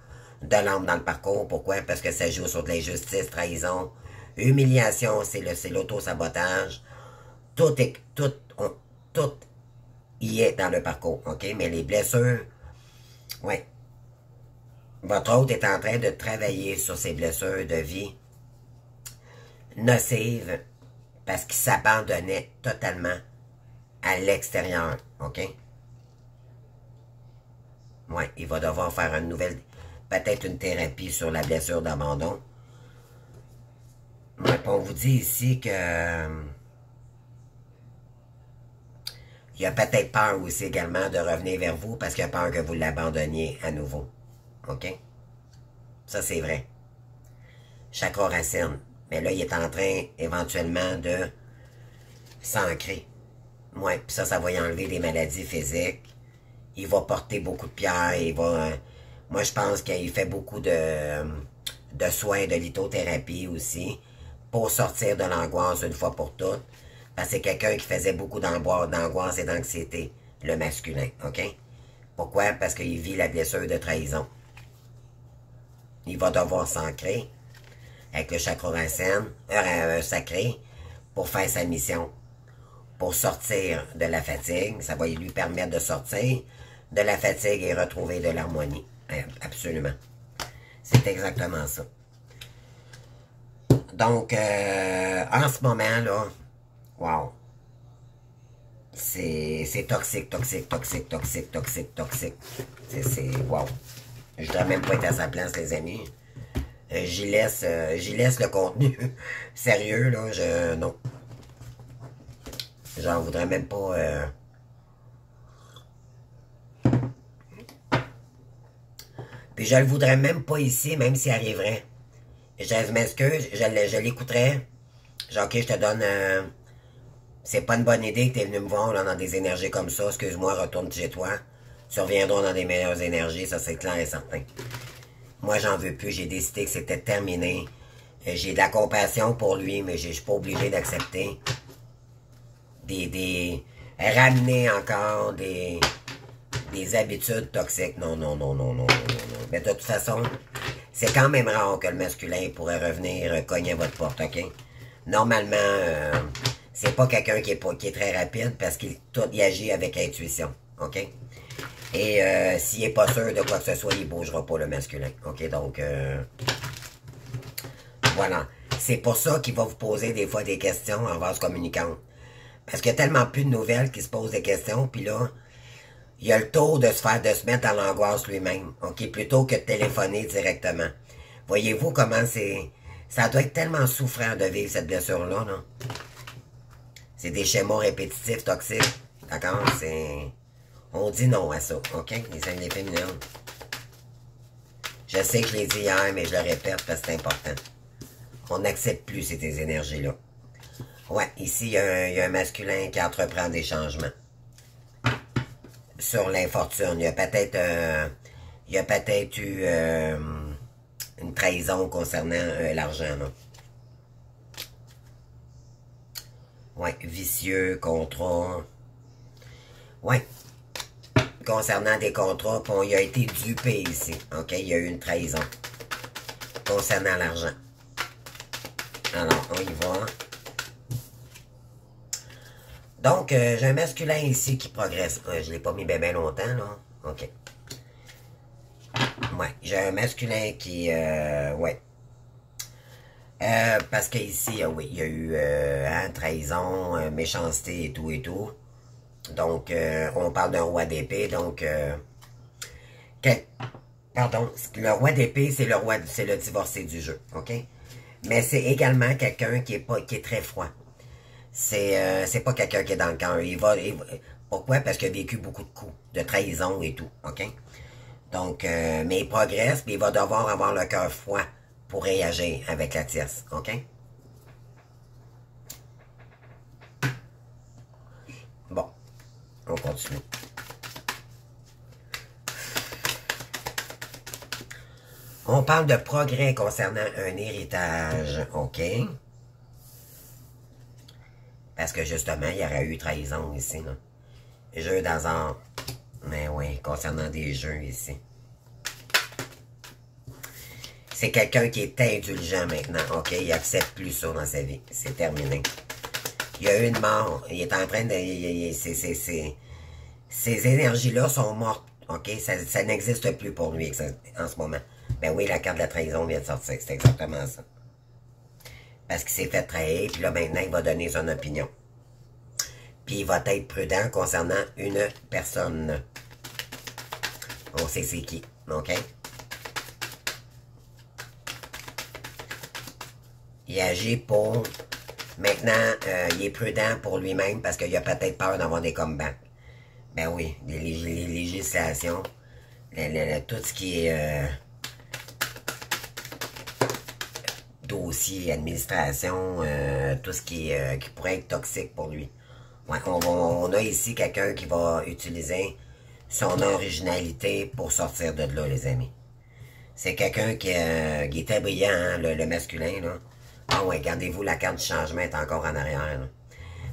de l'âme dans le parcours. Pourquoi? Parce que ça joue sur de l'injustice, trahison, humiliation, c'est l'auto-sabotage. Tout y est dans le parcours, OK? Mais les blessures, ouais. Votre hôte est en train de travailler sur ses blessures de vie nocives parce qu'il s'abandonnait totalement à l'extérieur, OK? Ouais, il va devoir faire une nouvelle, peut-être une thérapie sur la blessure d'abandon. Ouais, on vous dit ici que... Il a peut-être peur aussi également de revenir vers vous parce qu'il a peur que vous l'abandonniez à nouveau. OK? Ça, c'est vrai. Chakra racine. Mais là, il est en train, éventuellement, de s'ancrer. Ouais, puis ça va y enlever des maladies physiques. Il va porter beaucoup de pierres. Moi, je pense qu'il fait beaucoup de soins, de lithothérapie aussi, pour sortir de l'angoisse une fois pour toutes. Parce que c'est quelqu'un qui faisait beaucoup d'angoisse et d'anxiété, le masculin, OK? Pourquoi? Parce qu'il vit la blessure de trahison. Il va devoir s'ancrer avec le chakra racine, sacré, pour faire sa mission, pour sortir de la fatigue. Ça va lui permettre de sortir de la fatigue et retrouver de l'harmonie. Absolument. C'est exactement ça. Donc, en ce moment, là, wow. C'est toxique, toxique, toxique, toxique, toxique, toxique. C'est wow. Je dois même pas être à sa place, les amis. J'y laisse le contenu sérieux, là. Non. J'en voudrais même pas... Puis je le voudrais même pas ici, même s'il arriverait. Je m'excuse, je l'écouterais. Genre, OK, je te donne... c'est pas une bonne idée que tu es venu me voir là, dans des énergies comme ça. Excuse-moi, retourne chez toi. Tu reviendras dans des meilleures énergies, ça c'est clair et certain. Moi, j'en veux plus. J'ai décidé que c'était terminé. J'ai de la compassion pour lui, mais je suis pas obligé d'accepter ramener encore des Des habitudes toxiques. Non, non, non, non, non, non, non. Mais de toute façon, c'est quand même rare que le masculin pourrait revenir cogner à votre porte, OK? Normalement, c'est pas quelqu'un qui est très rapide parce qu'il agit avec intuition, OK? Et s'il est pas sûr de quoi que ce soit, il bougera pas le masculin, OK? Donc, voilà. C'est pour ça qu'il va vous poser des fois des questions en vase communicante. Parce qu'il y a tellement plus de nouvelles qui se posent des questions, puis là, il y a le tour de se mettre dans l'angoisse lui-même, OK? Plutôt que de téléphoner directement. Voyez-vous comment c'est... Ça doit être tellement souffrant de vivre cette blessure-là, non? C'est des schémas répétitifs, toxiques. D'accord? C'est... On dit non à ça, OK? Les féminins. Je sais que je l'ai dit hier, mais je le répète parce que c'est important. On n'accepte plus ces énergies-là. Ouais, ici, il y a un masculin qui entreprend des changements. Sur l'infortune. Il y a peut-être eu une trahison concernant l'argent, là. Ouais, vicieux, contrat. Ouais. Concernant des contrats, puis il a été dupé ici. OK, il y a eu une trahison. Concernant l'argent. Alors, on y va. Donc, j'ai un masculin ici qui progresse. Je l'ai pas mis bien longtemps, là. OK. Ouais, j'ai un masculin qui... ouais. Parce qu'ici, oui, il y a eu trahison, méchanceté et tout et tout. Donc, on parle d'un roi d'épée, donc... pardon, le roi d'épée, c'est le divorcé du jeu, OK? Mais c'est également quelqu'un qui est très froid. C'est pas quelqu'un qui est dans le cœur. Pourquoi? Parce qu'il a vécu beaucoup de coups, de trahison et tout, OK? Donc, mais il progresse, puis il va devoir avoir le cœur froid pour réagir avec la tierce, OK? Bon, on continue. On parle de progrès concernant un héritage, OK? Parce que justement, il y aurait eu trahison ici, là. Jeu d'hasard. Mais oui, concernant des jeux ici. C'est quelqu'un qui est indulgent maintenant, OK? Il accepte plus ça dans sa vie. C'est terminé. Il y a eu une mort. Il est en train de... Ces énergies-là sont mortes, OK? Ça n'existe plus pour lui en ce moment. Ben oui, la carte de la trahison vient de sortir. C'est exactement ça. Parce qu'il s'est fait trahir, puis là, maintenant, il va donner son opinion. Puis il va être prudent concernant une personne. On sait c'est qui, OK? Il agit pour... Maintenant, il est prudent pour lui-même parce qu'il a peut-être peur d'avoir des comebacks. Ben oui, les législations, tout ce qui est dossier, administration, tout ce qui pourrait être toxique pour lui. Ouais, on a ici quelqu'un qui va utiliser son originalité pour sortir de là, les amis. C'est quelqu'un qui est très brillant, hein, le masculin, là. Ah ouais, regardez-vous, la carte du changement est encore en arrière, là.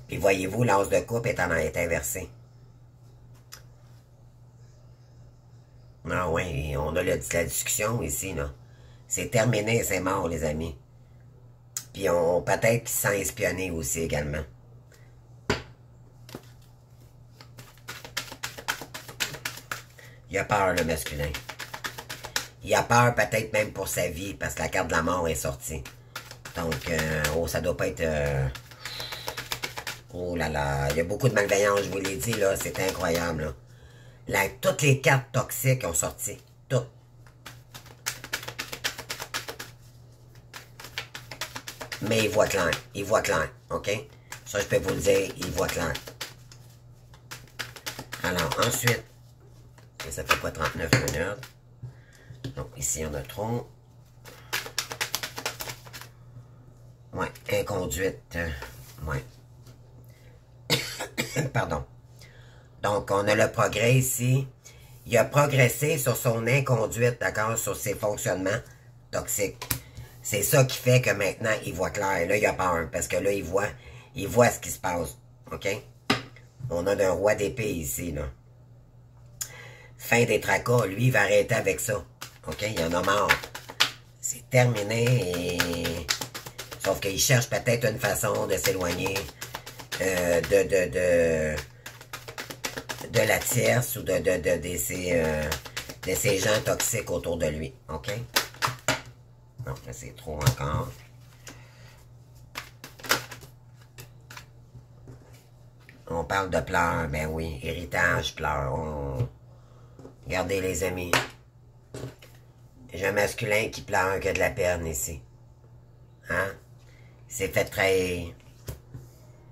Puis voyez-vous, l'as de coupe est inversé. Ah ouais, on a la discussion ici, là. C'est terminé, c'est mort, les amis. Puis peut-être qu'il se sent espionné aussi également. Il a peur, le masculin. Il a peur peut-être même pour sa vie, parce que la carte de la mort est sortie. Donc, ça doit pas être... oh là là, il y a beaucoup de malveillance, je vous l'ai dit, là, c'est incroyable, là. Toutes les cartes toxiques ont sorti. Toutes. Mais il voit clair. Il voit clair, OK? Ça, je peux vous le dire, il voit clair. Alors, ensuite, ça fait quoi, 39 minutes? Donc, ici, on a trop. Ouais, inconduite. Ouais. Pardon. Donc, on a le progrès ici. Il a progressé sur son inconduite, d'accord, sur ses fonctionnements toxiques. C'est ça qui fait que maintenant, il voit clair. Là, il a peur, parce que là, il voit ce qui se passe, OK? On a un roi d'épée ici, là. fin des tracas. Lui, il va arrêter avec ça. OK? Il en a marre. C'est terminé. Sauf qu'il cherche peut-être une façon de s'éloigner de la tierce ou de ces gens toxiques autour de lui. OK? Non, c'est trop encore. On parle de pleurs, ben oui, héritage, pleurs. Regardez les amis. J'ai un masculin qui pleure que de la peine ici. Hein? Il s'est fait trahir.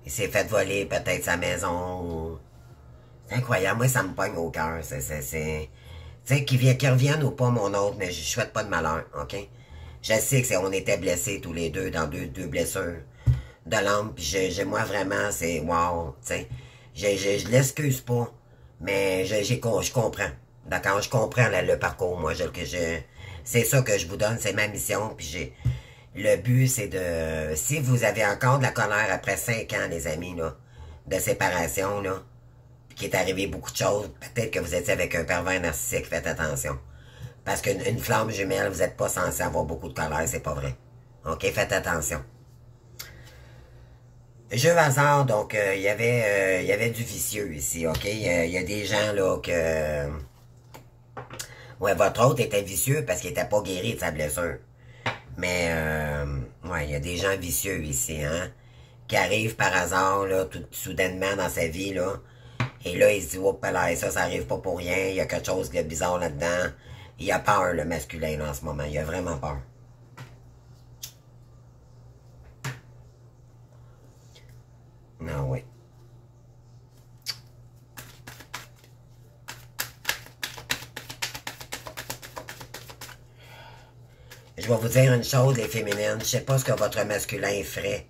Il s'est fait voler peut-être sa maison. C'est incroyable, moi ça me pogne au cœur. Tu sais, qu'il revienne ou pas mon autre, mais je souhaite pas de malheur, OK? Je sais que on était blessés tous les deux dans deux blessures de l'âme, puis moi vraiment, c'est wow, tu sais. Je l'excuse pas, mais je comprends. D'accord, je comprends le parcours, moi. C'est ça que je vous donne, c'est ma mission, puis le but, c'est de... Si vous avez encore de la colère après 5 ans, les amis, là, de séparation, là, puis qu'il est arrivé beaucoup de choses, peut-être que vous étiez avec un pervers narcissique, faites attention. Parce qu'une flamme jumelle, vous n'êtes pas censé avoir beaucoup de colère, c'est pas vrai. OK, faites attention. Jeu hasard, donc, il y avait du vicieux ici, OK? Il y a des gens, là, que... Ouais, votre autre était vicieux parce qu'il était pas guéri de sa blessure. Mais, ouais, il y a des gens vicieux ici, hein? Qui arrivent par hasard, là, tout soudainement dans sa vie, là. Et là, il se dit, oh, là, ça arrive pas pour rien. Il y a quelque chose de bizarre là-dedans. Il a peur, le masculin, là, en ce moment. Il a vraiment peur. Non, oui. Je vais vous dire une chose, les féminines. Je sais pas ce que votre masculin ferait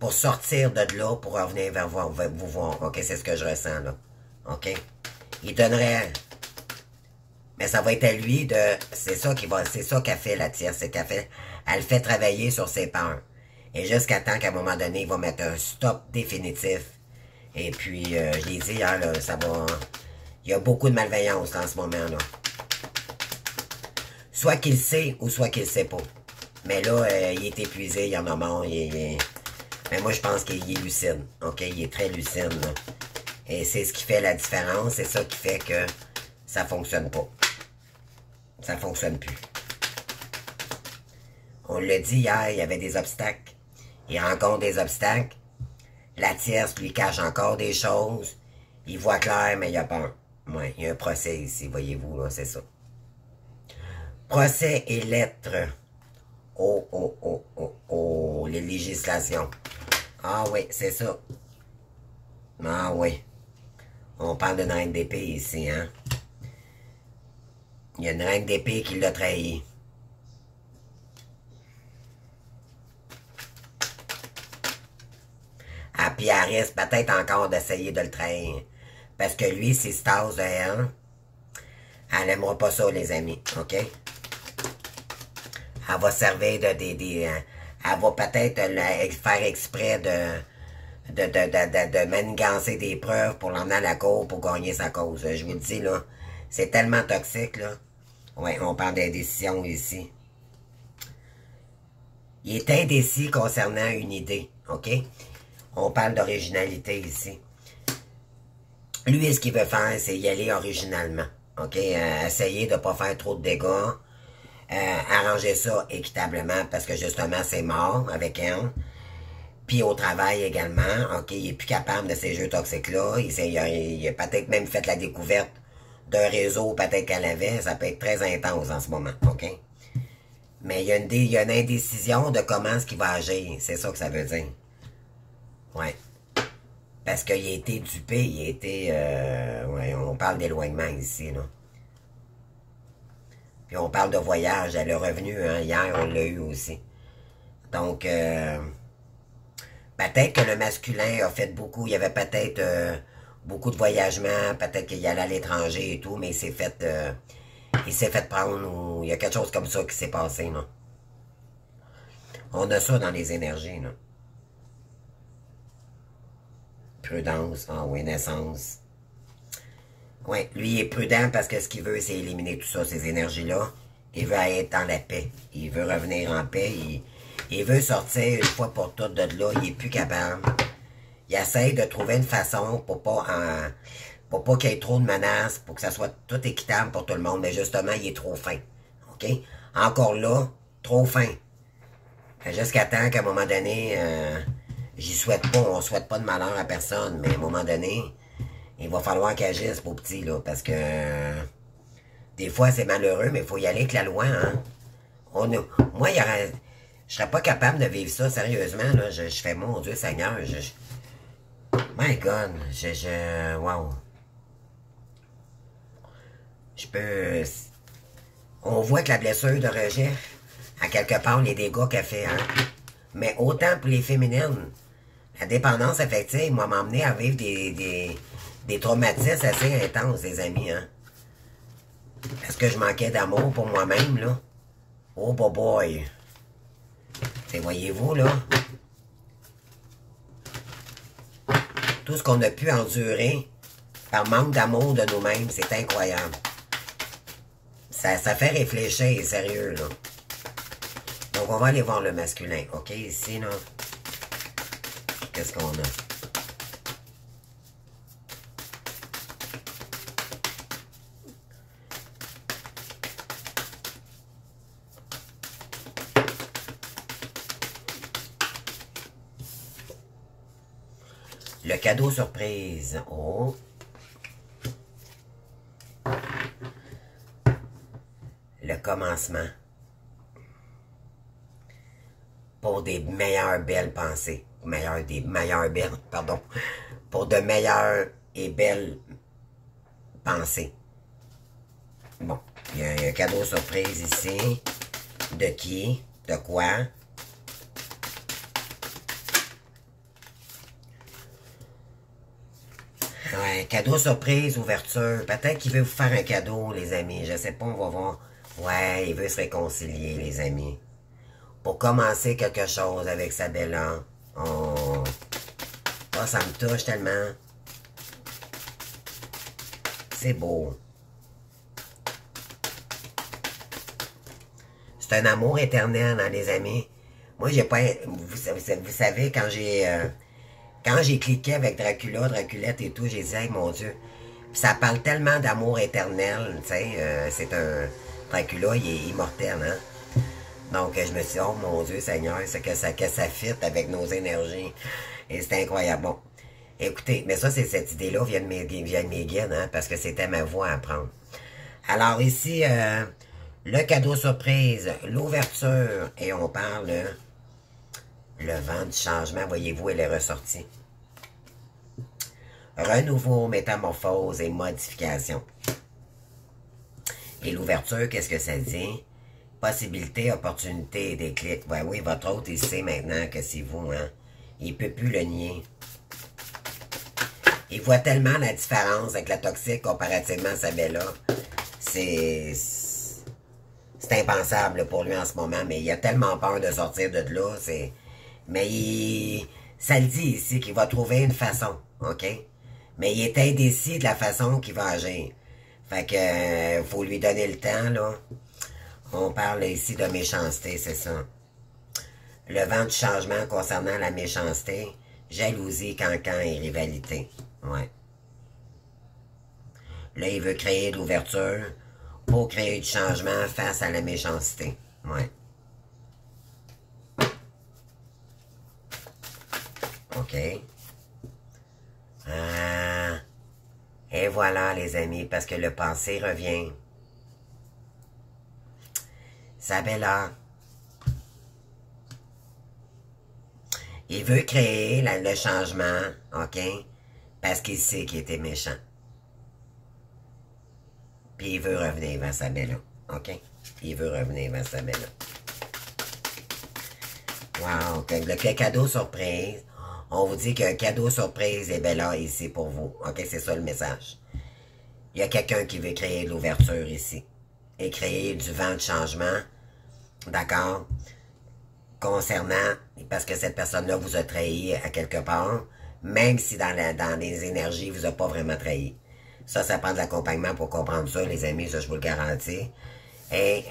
pour sortir de là, pour revenir vers vous voir. OK, c'est ce que je ressens, là. OK? Il donnerait... Mais ça va être à lui de... C'est ça qu'a fait la tierce. C'est elle fait travailler sur ses peurs. Et jusqu'à temps qu'à un moment donné, il va mettre un stop définitif. Et puis, je l'ai dit hier, là, ça va... Il y a beaucoup de malveillance là, en ce moment, là. Soit qu'il sait ou soit qu'il sait pas. Mais là, il est épuisé, il en a marre, mais moi, je pense qu'il est lucide. OK? Il est très lucide, là. Et c'est ce qui fait la différence. C'est ça qui fait que ça fonctionne pas. Ça fonctionne plus. On l'a dit hier, il y avait des obstacles. Il rencontre des obstacles. La tierce lui cache encore des choses. Il voit clair, mais il a peur. Ouais, il y a un procès ici, voyez-vous, là, c'est ça. Procès et lettres. Les législations. Ah oui, c'est ça. Ah oui. On parle d'une reine d'épée ici, hein. Il y a une reine d'épée qui l'a trahi. Ah, puis elle risque peut-être encore d'essayer de le trahir. Parce que lui, s'il se tasse de elle n'aimera pas ça, les amis, OK? Elle va servir elle va peut-être faire exprès de manigancer des preuves pour l'emmener à la cour pour gagner sa cause. Je vous le dis, là, c'est tellement toxique, là. Ouais, on parle d'indécision ici. Il est indécis concernant une idée, OK? On parle d'originalité ici. Lui, ce qu'il veut faire, c'est y aller originalement, OK? Essayer de ne pas faire trop de dégâts. Arranger ça équitablement parce que justement, c'est mort avec elle. Puis au travail également, OK? Il est plus capable de ces jeux toxiques-là. Il a peut-être même fait la découverte d'un réseau peut-être qu'elle avait. Ça peut être très intense en ce moment, OK? Mais il y a une indécision de comment est-ce qu'il va agir. C'est ça que ça veut dire. Ouais. Parce qu'il a été dupé, il a été... ouais, on parle d'éloignement ici, là. Puis on parle de voyage. Elle est revenue, hein, hier, on l'a eu aussi. Donc, peut-être que le masculin a fait beaucoup. Il y avait peut-être beaucoup de voyagements. Peut-être qu'il allait à l'étranger et tout, mais il s'est fait prendre ou il y a quelque chose comme ça qui s'est passé, là. On a ça dans les énergies, là. Prudence, ah oui, naissance. Ouais, lui, il est prudent parce que ce qu'il veut, c'est éliminer tout ça, ces énergies-là. Il veut être dans la paix. Il veut revenir en paix. Il veut sortir une fois pour toutes de là. Il est plus capable. Il essaie de trouver une façon pour pas qu'il y ait trop de menaces, pour que ça soit tout équitable pour tout le monde. Mais justement, il est trop fin. OK? Encore là, trop fin. Jusqu'à temps qu'à un moment donné, j'y souhaite pas, on souhaite pas de malheur à personne, mais à un moment donné, il va falloir qu'il agisse, beau petit, là, parce que des fois, c'est malheureux, mais il faut y aller avec la loi, hein. Moi, je serais pas capable de vivre ça, sérieusement, là. Je fais, mon Dieu Seigneur, my God, wow. Je peux... On voit que la blessure de rejet, à quelque part, les dégâts qu'elle fait, hein. Mais autant pour les féminines, la dépendance affective m'a emmené à vivre des traumatismes assez intenses, les amis, hein. Est-ce que je manquais d'amour pour moi-même, là? Oh, boy. C'est, voyez-vous, là? Tout ce qu'on a pu endurer par manque d'amour de nous-mêmes, c'est incroyable. Ça fait réfléchir, sérieux, là. Donc, on va aller voir le masculin. OK, ici, là. Qu'est-ce qu'on a? Le cadeau surprise. Oh. Le commencement. Pour des meilleures belles pensées. Pardon. Pour de meilleures et belles pensées. Bon. Il y a un cadeau surprise ici. De qui? De quoi? Ouais, cadeau surprise, ouverture. Peut-être qu'il veut vous faire un cadeau, les amis. Je sais pas, on va voir. Ouais, il veut se réconcilier, les amis. Pour commencer quelque chose avec sa belle-là. Oh, ça me touche tellement. C'est beau. C'est un amour éternel, hein, les amis. Moi, j'ai pas... Vous savez, quand j'ai cliqué avec Draculette et tout, j'ai dit, hey, mon Dieu. Puis ça parle tellement d'amour éternel, tu sais. C'est un... Dracula, il est immortel, hein. Donc, je me suis dit, oh mon Dieu Seigneur, c'est que ça fit avec nos énergies. Et c'est incroyable. Bon, écoutez, mais ça, cette idée-là vient de mes guides, hein, parce que c'était ma voix à prendre. Alors ici, le cadeau surprise, l'ouverture, et on parle le vent du changement, voyez-vous, elle est ressortie. Renouveau, métamorphose et modification. Et l'ouverture, qu'est-ce que ça dit? Possibilité, opportunité et déclic. Ouais, oui, votre hôte, il sait maintenant que c'est vous, hein. Il peut plus le nier. Il voit tellement la différence avec la toxique comparativement à sa bella. C'est impensable pour lui en ce moment, mais il a tellement peur de sortir de là, mais ça le dit ici qu'il va trouver une façon, OK? Mais il est indécis de la façon qu'il va agir. Fait que, faut lui donner le temps, là. On parle ici de méchanceté, c'est ça. Le vent du changement concernant la méchanceté, jalousie, cancan et rivalité. Ouais. Là, il veut créer de l'ouverture pour créer du changement face à la méchanceté. Ouais. OK. Et voilà, les amis, parce que le passé revient. Sabella. Il veut créer le changement, OK? Parce qu'il sait qu'il était méchant. Puis il veut revenir vers Sabella, OK? Il veut revenir vers Sabella. Wow, le cadeau surprise. On vous dit qu'un cadeau surprise est bella ici pour vous. OK, c'est ça le message. Il y a quelqu'un qui veut créer de l'ouverture ici. Et créer du vent de changement. D'accord? Concernant, parce que cette personne-là vous a trahi à quelque part, même si dans les énergies, vous a pas vraiment trahi. Ça prend de l'accompagnement pour comprendre ça, les amis, ça je vous le garantis. Et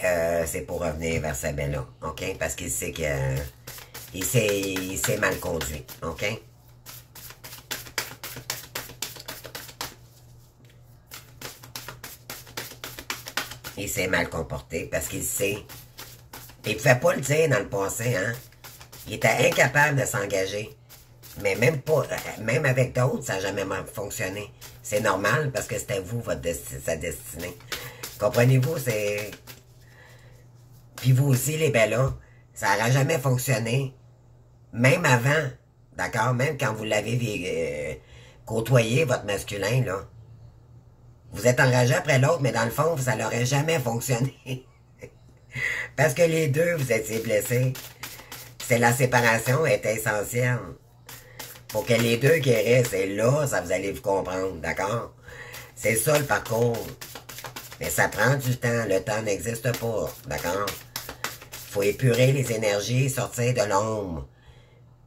c'est pour revenir vers Sabella, OK? Parce qu'il sait que il s'est mal conduit, OK? Il s'est mal comporté parce qu'il sait. Il ne pouvait pas le dire dans le passé, hein? Il était incapable de s'engager. Mais même pas, même avec d'autres, ça n'a jamais fonctionné. C'est normal parce que c'était vous, sa destinée. Comprenez-vous, c'est... Puis vous aussi, les bellas, ça n'aura jamais fonctionné. Même avant, d'accord? Même quand vous l'avez côtoyé, votre masculin, là. Vous êtes engagé après l'autre, mais dans le fond, ça n'aurait jamais fonctionné. Parce que les deux, vous étiez blessés. C'est la séparation est essentielle. Pour que les deux guérissent, et là, ça vous allez vous comprendre, d'accord? C'est ça le parcours. Mais ça prend du temps. Le temps n'existe pas, d'accord? Faut épurer les énergies, sortir de l'ombre.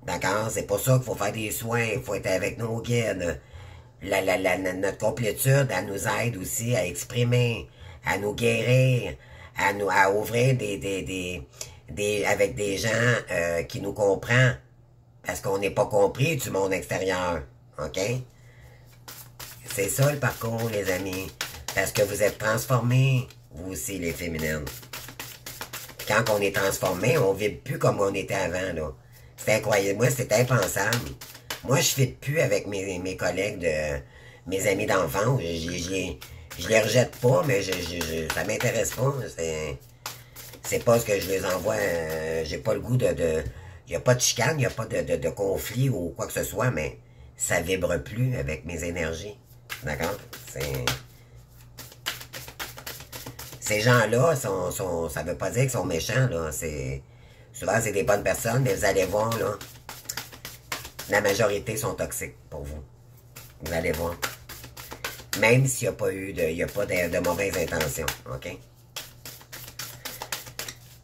D'accord? C'est pour ça qu'il faut faire des soins, il faut être avec nos guides. Notre complétude, elle nous aide aussi à exprimer, à nous guérir, à ouvrir avec des gens qui nous comprennent. Parce qu'on n'est pas compris du monde extérieur. OK? C'est ça le parcours, les amis. Parce que vous êtes transformés, vous aussi, les féminines. Quand on est transformé, on ne vibre plus comme on était avant, là. C'est incroyable. Moi, c'est impensable. Moi, je ne fit plus avec mes collègues, mes amis d'enfance. Je les rejette pas, mais ça m'intéresse pas. C'est pas ce que je les envoie. J'ai pas le goût de il n'y a pas de chicane, il n'y a pas de conflit ou quoi que ce soit, mais ça vibre plus avec mes énergies. D'accord? Ces gens-là, ça veut pas dire qu'ils sont méchants, là. Souvent, c'est des bonnes personnes, mais vous allez voir, là, la majorité sont toxiques pour vous. Vous allez voir. Même s'il n'y a pas eu de mauvaises intentions, OK?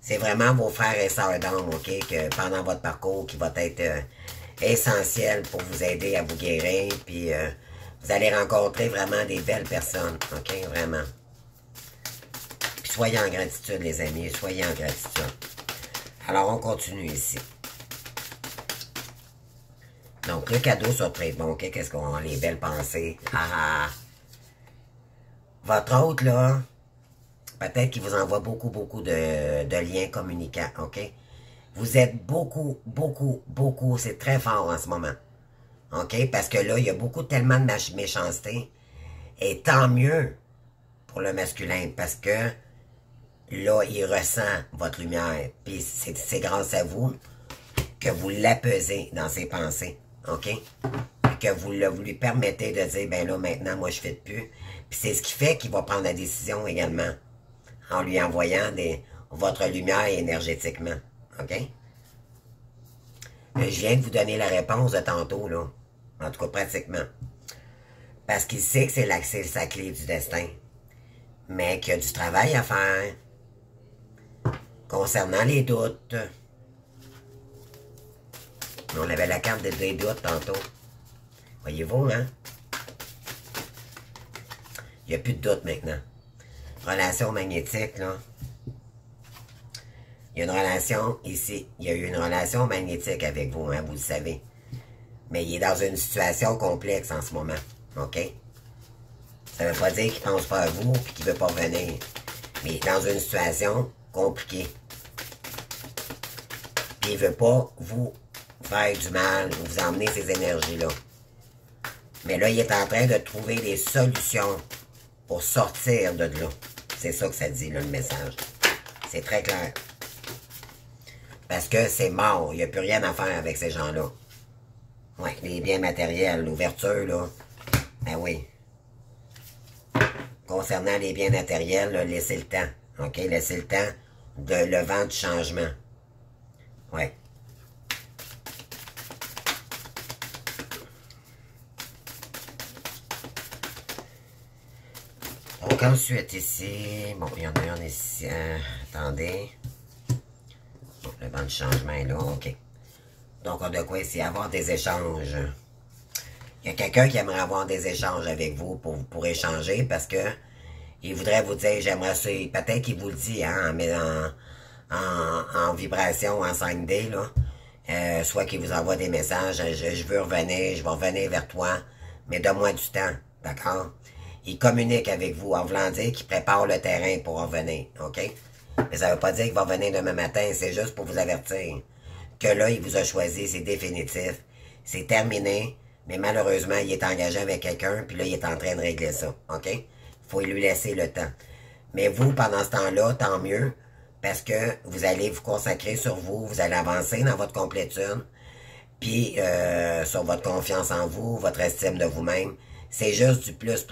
C'est vraiment vos frères et sœurs d'âme, OK, que pendant votre parcours, qui va être essentiel pour vous aider à vous guérir, puis vous allez rencontrer vraiment des belles personnes, OK, vraiment. Puis soyez en gratitude, les amis, soyez en gratitude. Alors, on continue ici. Donc, le cadeau surprise, bon, OK, qu'est-ce qu'on a, les belles pensées. Votre hôte, là, peut-être qu'il vous envoie beaucoup de liens communicants, OK? Vous êtes beaucoup, c'est très fort en ce moment. OK? Parce que là, il y a tellement de méchanceté. Et tant mieux pour le masculin, parce que là, il ressent votre lumière. Puis c'est grâce à vous que vous l'apaisez dans ses pensées, OK? Que vous lui permettez de dire, ben là, maintenant, moi, je ne fais plus. Puis c'est ce qui fait qu'il va prendre la décision également, en lui envoyant votre lumière énergétiquement, OK? Je viens de vous donner la réponse de tantôt, là. En tout cas, pratiquement. Parce qu'il sait que c'est sa clé du destin. Mais qu'il y a du travail à faire. Concernant les doutes. On avait la carte des doutes tantôt. Voyez-vous, hein? Il n'y a plus de doute maintenant. Relation magnétique, là. Il y a une relation ici. Il y a eu une relation magnétique avec vous, hein, vous le savez. Mais il est dans une situation complexe en ce moment. OK? Ça ne veut pas dire qu'il ne pense pas à vous et qu'il ne veut pas revenir. Mais il est dans une situation compliquée. Puis il ne veut pas vous faire du mal ou vous emmener ces énergies-là. Mais là, il est en train de trouver des solutions pour sortir de là. C'est ça que ça dit, là, le message. C'est très clair. Parce que c'est mort. Il n'y a plus rien à faire avec ces gens-là. Oui, les biens matériels, l'ouverture, là. Ben oui. Concernant les biens matériels, là, laissez le temps. OK? Laissez le temps de le vent du changement. Oui. Donc ensuite ici, bon, il y en a un ici, attendez. Bon, le vent de changement est là, OK. Donc on a de quoi ici avoir des échanges. Il Il y a quelqu'un qui aimerait avoir des échanges avec vous pour échanger parce que il voudrait vous dire, j'aimerais ça, peut-être qu'il vous le dit, hein, mais en vibration, en 5D, là. Soit qu'il vous envoie des messages, je veux revenir, je vais revenir vers toi, mais donne-moi du temps, d'accord? Il communique avec vous en voulant dire qu'il prépare le terrain pour revenir, OK? Mais ça veut pas dire qu'il va revenir demain matin, c'est juste pour vous avertir que là, il vous a choisi, c'est définitif, c'est terminé, mais malheureusement, il est engagé avec quelqu'un, puis là, il est en train de régler ça, OK? Faut lui laisser le temps. Mais vous, pendant ce temps-là, tant mieux, parce que vous allez vous consacrer sur vous, vous allez avancer dans votre complétude, puis sur votre confiance en vous, votre estime de vous-même. C'est juste du plus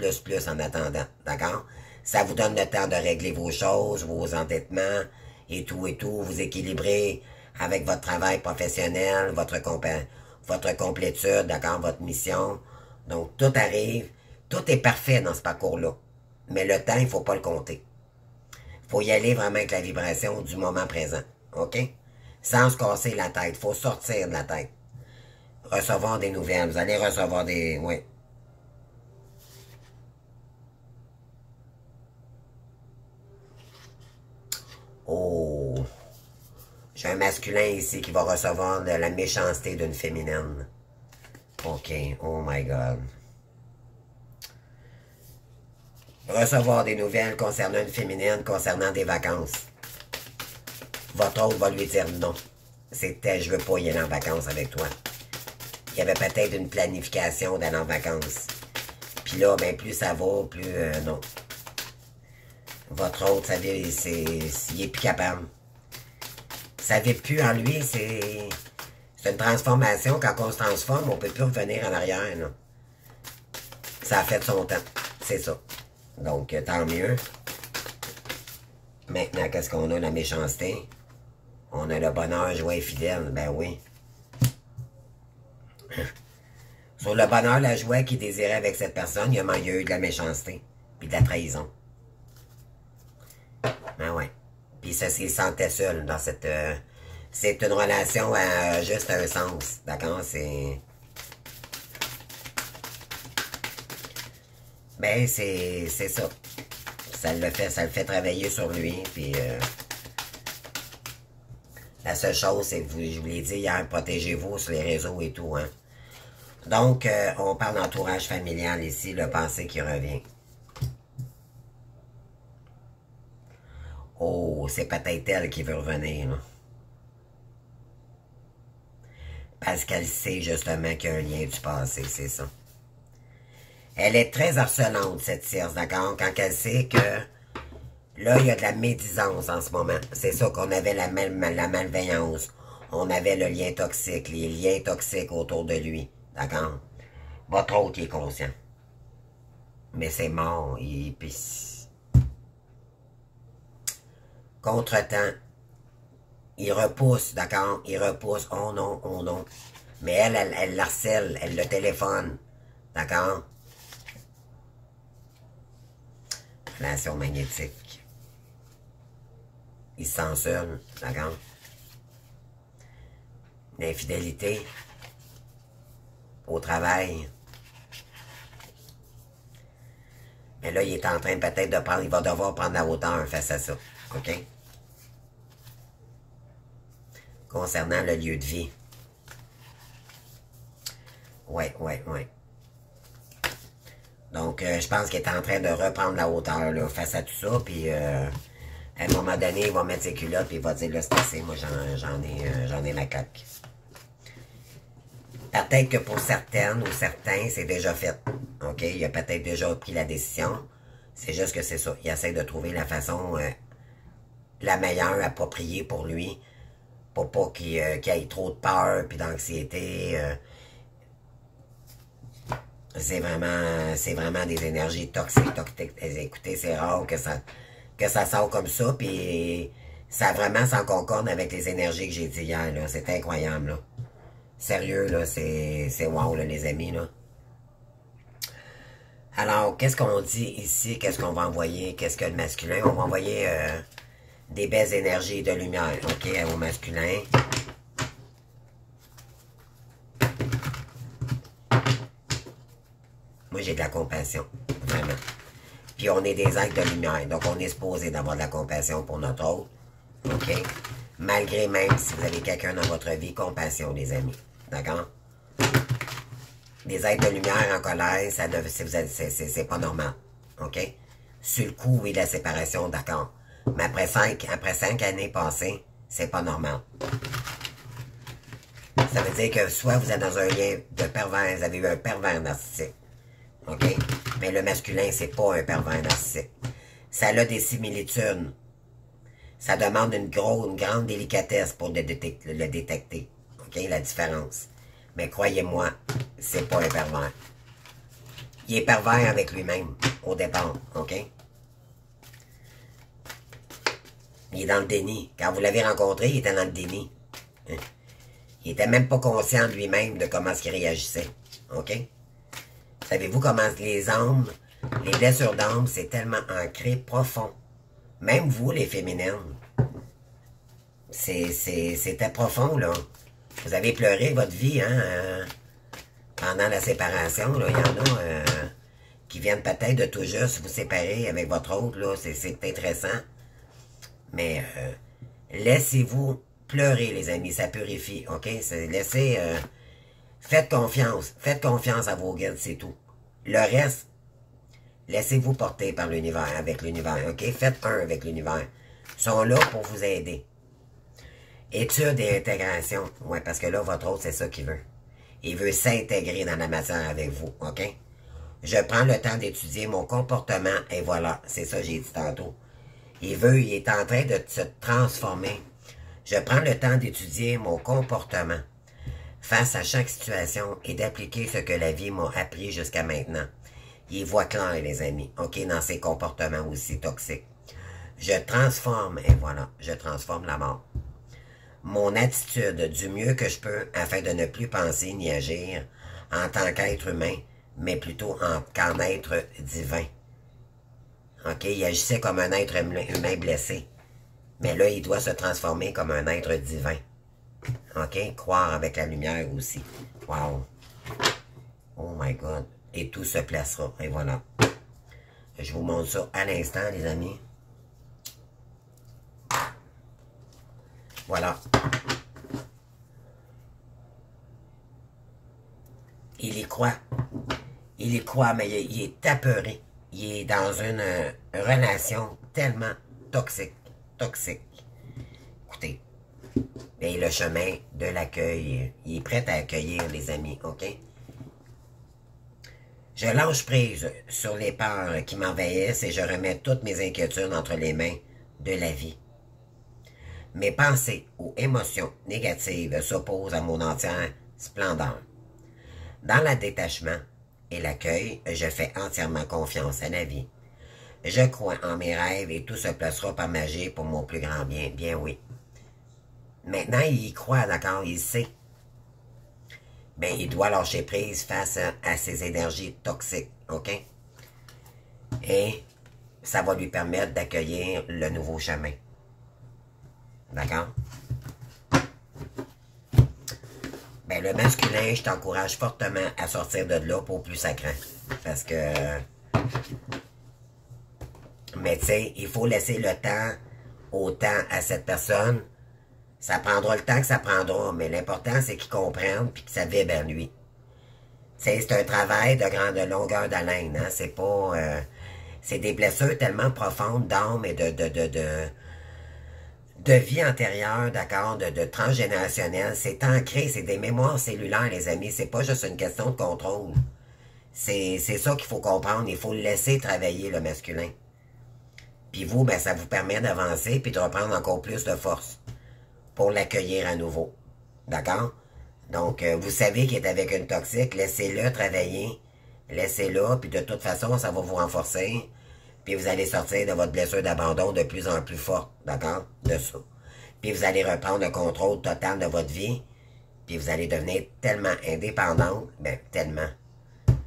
en attendant, d'accord? Ça vous donne le temps de régler vos choses, vos endettements, et tout, vous équilibrer avec votre travail professionnel, votre complétude, d'accord, votre mission. Donc, tout arrive, tout est parfait dans ce parcours-là. Mais le temps, il ne faut pas le compter. Il faut y aller vraiment avec la vibration du moment présent. OK? Sans se casser la tête. Il faut sortir de la tête. Recevoir des nouvelles. Vous allez recevoir des... Oui. Oh. J'ai un masculin ici qui va recevoir de la méchanceté d'une féminine. OK. Oh my God. Recevoir des nouvelles concernant une féminine, concernant des vacances. Votre autre va lui dire non. C'était, je veux pas y aller en vacances avec toi. Il y avait peut-être une planification d'aller en vacances. Puis là, ben plus ça va, plus non. Votre autre, ça veut, il est plus capable. Ça vit plus en lui, c'est une transformation. Quand on se transforme, on peut plus revenir en arrière, là. Ça a fait son temps. C'est ça. Donc, tant mieux. Maintenant, qu'est-ce qu'on a? La méchanceté. On a le bonheur, joie et fidèle. Ben oui. Sur le bonheur, la joie qu'il désirait avec cette personne, il y a eu de la méchanceté. Puis de la trahison. Ben ouais. Puis ça, il se sentait seul dans cette... c'est une relation à juste un sens. D'accord? C'est... Ben, c'est ça. Ça le fait travailler sur lui, puis la seule chose, c'est que je vous l'ai dit hier, protégez-vous sur les réseaux et tout, hein. Donc, on parle d'entourage familial ici, le passé qui revient. Oh, c'est peut-être elle qui veut revenir, là. Parce qu'elle sait justement qu'il y a un lien du passé, c'est ça. Elle est très harcelante, cette Circe, d'accord? Quand elle sait que là, il y a de la médisance en ce moment. C'est ça qu'on avait la malveillance. On avait le lien toxique, les liens toxiques autour de lui, d'accord? Votre autre, il est conscient. Mais c'est mort, Contre-temps, il repousse, d'accord? Il repousse, oh non, oh non. Mais elle l'harcèle, elle le téléphone, d'accord? Relation magnétique. Il se sent seul, d'accord? L'infidélité au travail. Mais là, il est en train peut-être de prendre, il va devoir prendre la hauteur face à ça, OK? Concernant le lieu de vie. Ouais. Donc, je pense qu'il est en train de reprendre la hauteur là, face à tout ça, puis à un moment donné, il va mettre ses culottes, puis il va dire, là, c'est assez, moi, j'en ai ma claque. Peut-être que pour certaines ou certains, c'est déjà fait. OK? Il a peut-être déjà pris la décision. C'est juste que c'est ça. Il essaie de trouver la façon la meilleure, appropriée pour lui, pour pas qu'il ait trop de peur puis d'anxiété. C'est vraiment des énergies toxiques. Écoutez, c'est rare que ça sort comme ça, puis ça vraiment s'en concorde avec les énergies que j'ai dit hier, là. C'est incroyable, là. Sérieux, là, c'est wow, là, les amis, là. Alors, qu'est-ce qu'on dit ici? Qu'est-ce qu'on va envoyer? Qu'est-ce que le masculin? On va envoyer des belles énergies de lumière, OK, au masculin. Moi, j'ai de la compassion, vraiment. Puis on est des êtres de lumière, donc on est supposé d'avoir de la compassion pour notre autre, OK? Malgré même si vous avez quelqu'un dans votre vie, compassion, les amis, d'accord? Des êtres de lumière en colère, c'est pas normal, OK? Sur le coup, oui, la séparation, d'accord. Mais après 5 années passées, c'est pas normal. Ça veut dire que soit vous êtes dans un lien de pervers, vous avez eu un pervers narcissique, OK? Mais le masculin, c'est pas un pervers narcissique. Ça a des similitudes. Ça demande une grande délicatesse pour le détecter. OK? La différence. Mais croyez-moi, c'est pas un pervers. Il est pervers avec lui-même, au départ. OK? Il est dans le déni. Quand vous l'avez rencontré, il était dans le déni. Il était même pas conscient de lui-même de comment il réagissait. OK? Savez-vous comment les âmes, les blessures d'âme, c'est tellement ancré profond. Même vous, les féminines. C'était profond, là. Vous avez pleuré votre vie, hein, pendant la séparation, là. Il y en a qui viennent peut-être de tout juste vous séparer avec votre autre, là. C'est intéressant. Mais laissez-vous pleurer, les amis. Ça purifie, OK? Laissez... faites confiance à vos guides, c'est tout. Le reste, laissez-vous porter par l'univers, avec l'univers, OK? Faites un avec l'univers. Ils sont là pour vous aider. Étude et intégration. Ouais, parce que là, votre autre, c'est ça qu'il veut. Il veut s'intégrer dans la matière avec vous, OK? Je prends le temps d'étudier mon comportement, et voilà, c'est ça que j'ai dit tantôt. Il est en train de se transformer. Je prends le temps d'étudier mon comportement face à chaque situation et d'appliquer ce que la vie m'a appris jusqu'à maintenant. Il voit clair, les amis, OK, dans ses comportements aussi toxiques. Je transforme, et voilà, je transforme la mort. Mon attitude du mieux que je peux afin de ne plus penser ni agir en tant qu'être humain, mais plutôt qu'en être divin. OK, il agissait comme un être humain blessé. Mais là, il doit se transformer comme un être divin. OK? Croire avec la lumière aussi. Wow! Oh my God! Et tout se placera. Et voilà. Je vous montre ça à l'instant, les amis. Voilà. Il y croit. Il y croit, mais il est apeuré. Il est dans une relation tellement toxique. Toxique. Écoutez. Et le chemin de l'accueil, il est prêt à accueillir les amis, OK? Je lâche prise sur les peurs qui m'envahissent et je remets toutes mes inquiétudes entre les mains de la vie. Mes pensées ou émotions négatives s'opposent à mon entière splendeur. Dans le détachement et l'accueil, je fais entièrement confiance à la vie. Je crois en mes rêves et tout se placera par magie pour mon plus grand bien. Bien oui. Maintenant, il y croit, d'accord, il sait. Ben, il doit lâcher prise face à ces énergies toxiques, OK? Et ça va lui permettre d'accueillir le nouveau chemin. D'accord? Ben, le masculin, je t'encourage fortement à sortir de là pour plus sacrant. Parce que... Mais tu sais, il faut laisser le temps au temps à cette personne. Ça prendra le temps que ça prendra, mais l'important, c'est qu'il comprenne puis que ça vibre à lui. C'est un travail de grande longueur d'haleine, hein? C'est pas... c'est des blessures tellement profondes d'âme et de vie antérieure, d'accord, de transgénérationnel. C'est ancré, c'est des mémoires cellulaires, les amis. C'est pas juste une question de contrôle. C'est ça qu'il faut comprendre. Il faut le laisser travailler, le masculin. Puis vous, ben, ça vous permet d'avancer puis de reprendre encore plus de force pour l'accueillir à nouveau. D'accord? Donc, vous savez qu'il est avec une toxique, laissez-le travailler, laissez-le, puis de toute façon, ça va vous renforcer, puis vous allez sortir de votre blessure d'abandon de plus en plus forte, d'accord? De ça. Puis vous allez reprendre le contrôle total de votre vie, puis vous allez devenir tellement indépendante, ben, tellement.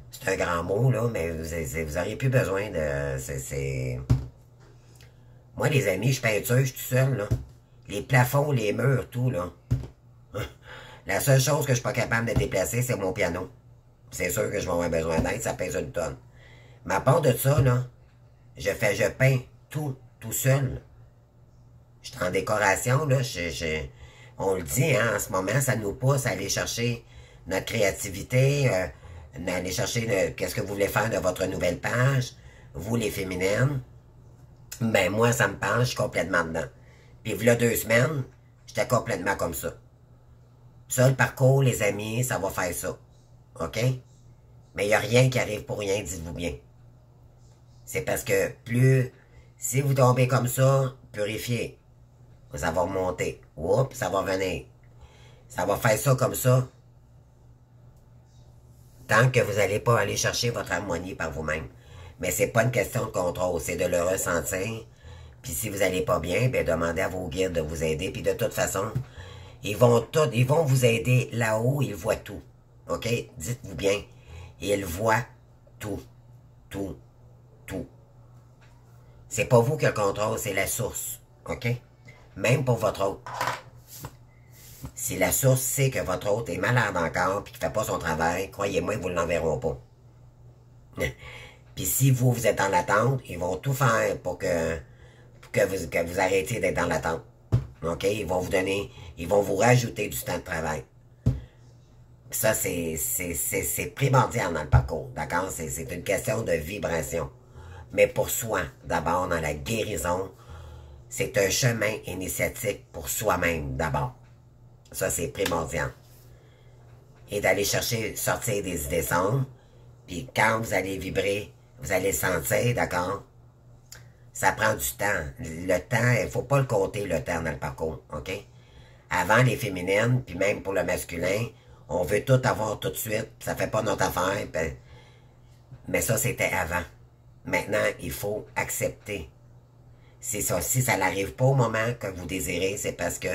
C'est un grand mot, là, mais vous n'auriez plus besoin de... Moi, les amis, je peinture, je suis tout seul, là. Les plafonds, les murs, tout, là. La seule chose que je suis pas capable de déplacer, c'est mon piano. C'est sûr que je vais avoir besoin d'aide, ça pèse une tonne. Mais à part de ça, là, je peins tout seul. Je suis en décoration, là, on le dit, hein, en ce moment, ça nous pousse à aller chercher notre créativité, aller chercher qu'est-ce que vous voulez faire de votre nouvelle page, vous les féminines. Ben moi, ça me parle, je suis complètement dedans. Puis voilà 2 semaines, j'étais complètement comme ça. Ça, le parcours, les amis, ça va faire ça. OK? Mais il n'y a rien qui arrive pour rien, dites-vous bien. C'est parce que si vous tombez comme ça, purifiez. Ça va remonter. Oups, ça va venir. Ça va faire ça comme ça. Tant que vous n'allez pas aller chercher votre harmonie par vous-même. Mais c'est pas une question de contrôle, c'est de le ressentir. Puis si vous n'allez pas bien, ben demandez à vos guides de vous aider. Puis de toute façon, ils vont vous aider là-haut, ils voient tout. OK? Dites-vous bien. Ils voient tout. Tout. Tout. C'est pas vous qui le contrôle, c'est la source. OK? Même pour votre hôte. Si la source sait que votre hôte est malade encore et qu'il ne fait pas son travail, croyez-moi, ils ne vous l'enverront pas. Puis si vous êtes dans l'attente, ils vont tout faire pour que vous arrêtiez d'être dans l'attente. OK? Ils vont vous rajouter du temps de travail. Ça, c'est primordial dans le parcours. D'accord? C'est une question de vibration. Mais pour soi, d'abord, dans la guérison, c'est un chemin initiatique pour soi-même, d'abord. Ça, c'est primordial. Et d'aller sortir des idées sombres. Puis quand vous allez vibrer, vous allez sentir, d'accord? Ça prend du temps. Le temps, il ne faut pas le compter, le temps, dans le parcours, OK? Avant, les féminines, puis même pour le masculin, on veut tout avoir tout de suite. Ça fait pas notre affaire. Mais ça, c'était avant. Maintenant, il faut accepter. Si ça n'arrive pas au moment que vous désirez, c'est parce que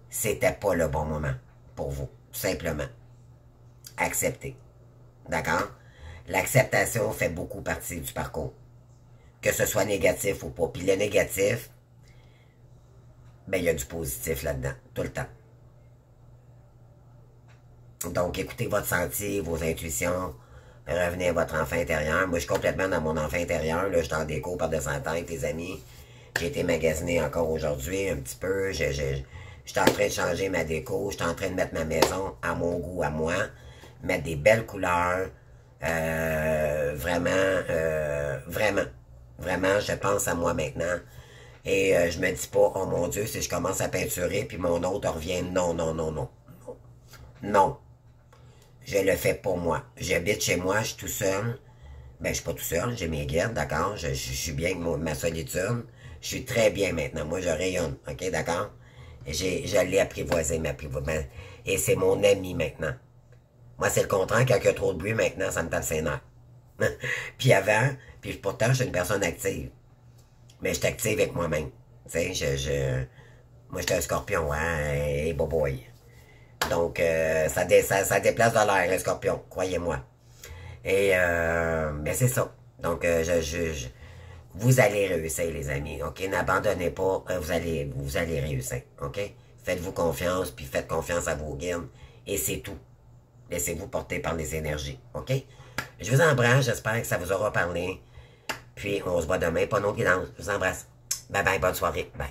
c'était pas le bon moment pour vous, tout simplement. Accepter. D'accord? L'acceptation fait beaucoup partie du parcours. Que ce soit négatif ou pas. Puis le négatif, ben il y a du positif là-dedans, tout le temps. Donc, écoutez votre sentier, vos intuitions, revenez à votre enfant intérieur. Moi, je suis complètement dans mon enfant intérieur. Là, je suis en déco par-dessus la tête, les amis. J'ai été magasiné encore aujourd'hui, un petit peu. Je suis en train de changer ma déco. Je suis en train de mettre ma maison à mon goût, à moi. Mettre des belles couleurs. Vraiment, je pense à moi maintenant. Et je me dis pas, oh mon Dieu, si je commence à peinturer, puis mon autre revient, non, non, non, non. Non. Je le fais pour moi. J'habite chez moi, je suis tout seul. Ben, je suis pas tout seul, j'ai mes guides, d'accord? Je suis bien avec ma solitude. Je suis très bien maintenant. Moi, je rayonne, ok, d'accord? Je l'ai apprivoisé, et c'est mon ami maintenant. Moi, c'est le contraire, quand il y a trop de bruit, maintenant, ça me tape ses nerfs. Puis avant, puis pourtant, je suis une personne active. Mais je suis active avec moi-même. Tu sais, moi, j'étais un scorpion, hein, et boboy. Donc, ça déplace de l'air, un scorpion, croyez-moi. Et, mais c'est ça. Donc, vous allez réussir, les amis, ok? N'abandonnez pas, vous allez réussir, ok? Faites-vous confiance, puis faites confiance à vos guides, et c'est tout. Laissez-vous porter par les énergies, ok? Je vous embrasse, j'espère que ça vous aura parlé. Puis, on se voit demain, pas non guidance. Je vous embrasse. Bye bye, bonne soirée. Bye.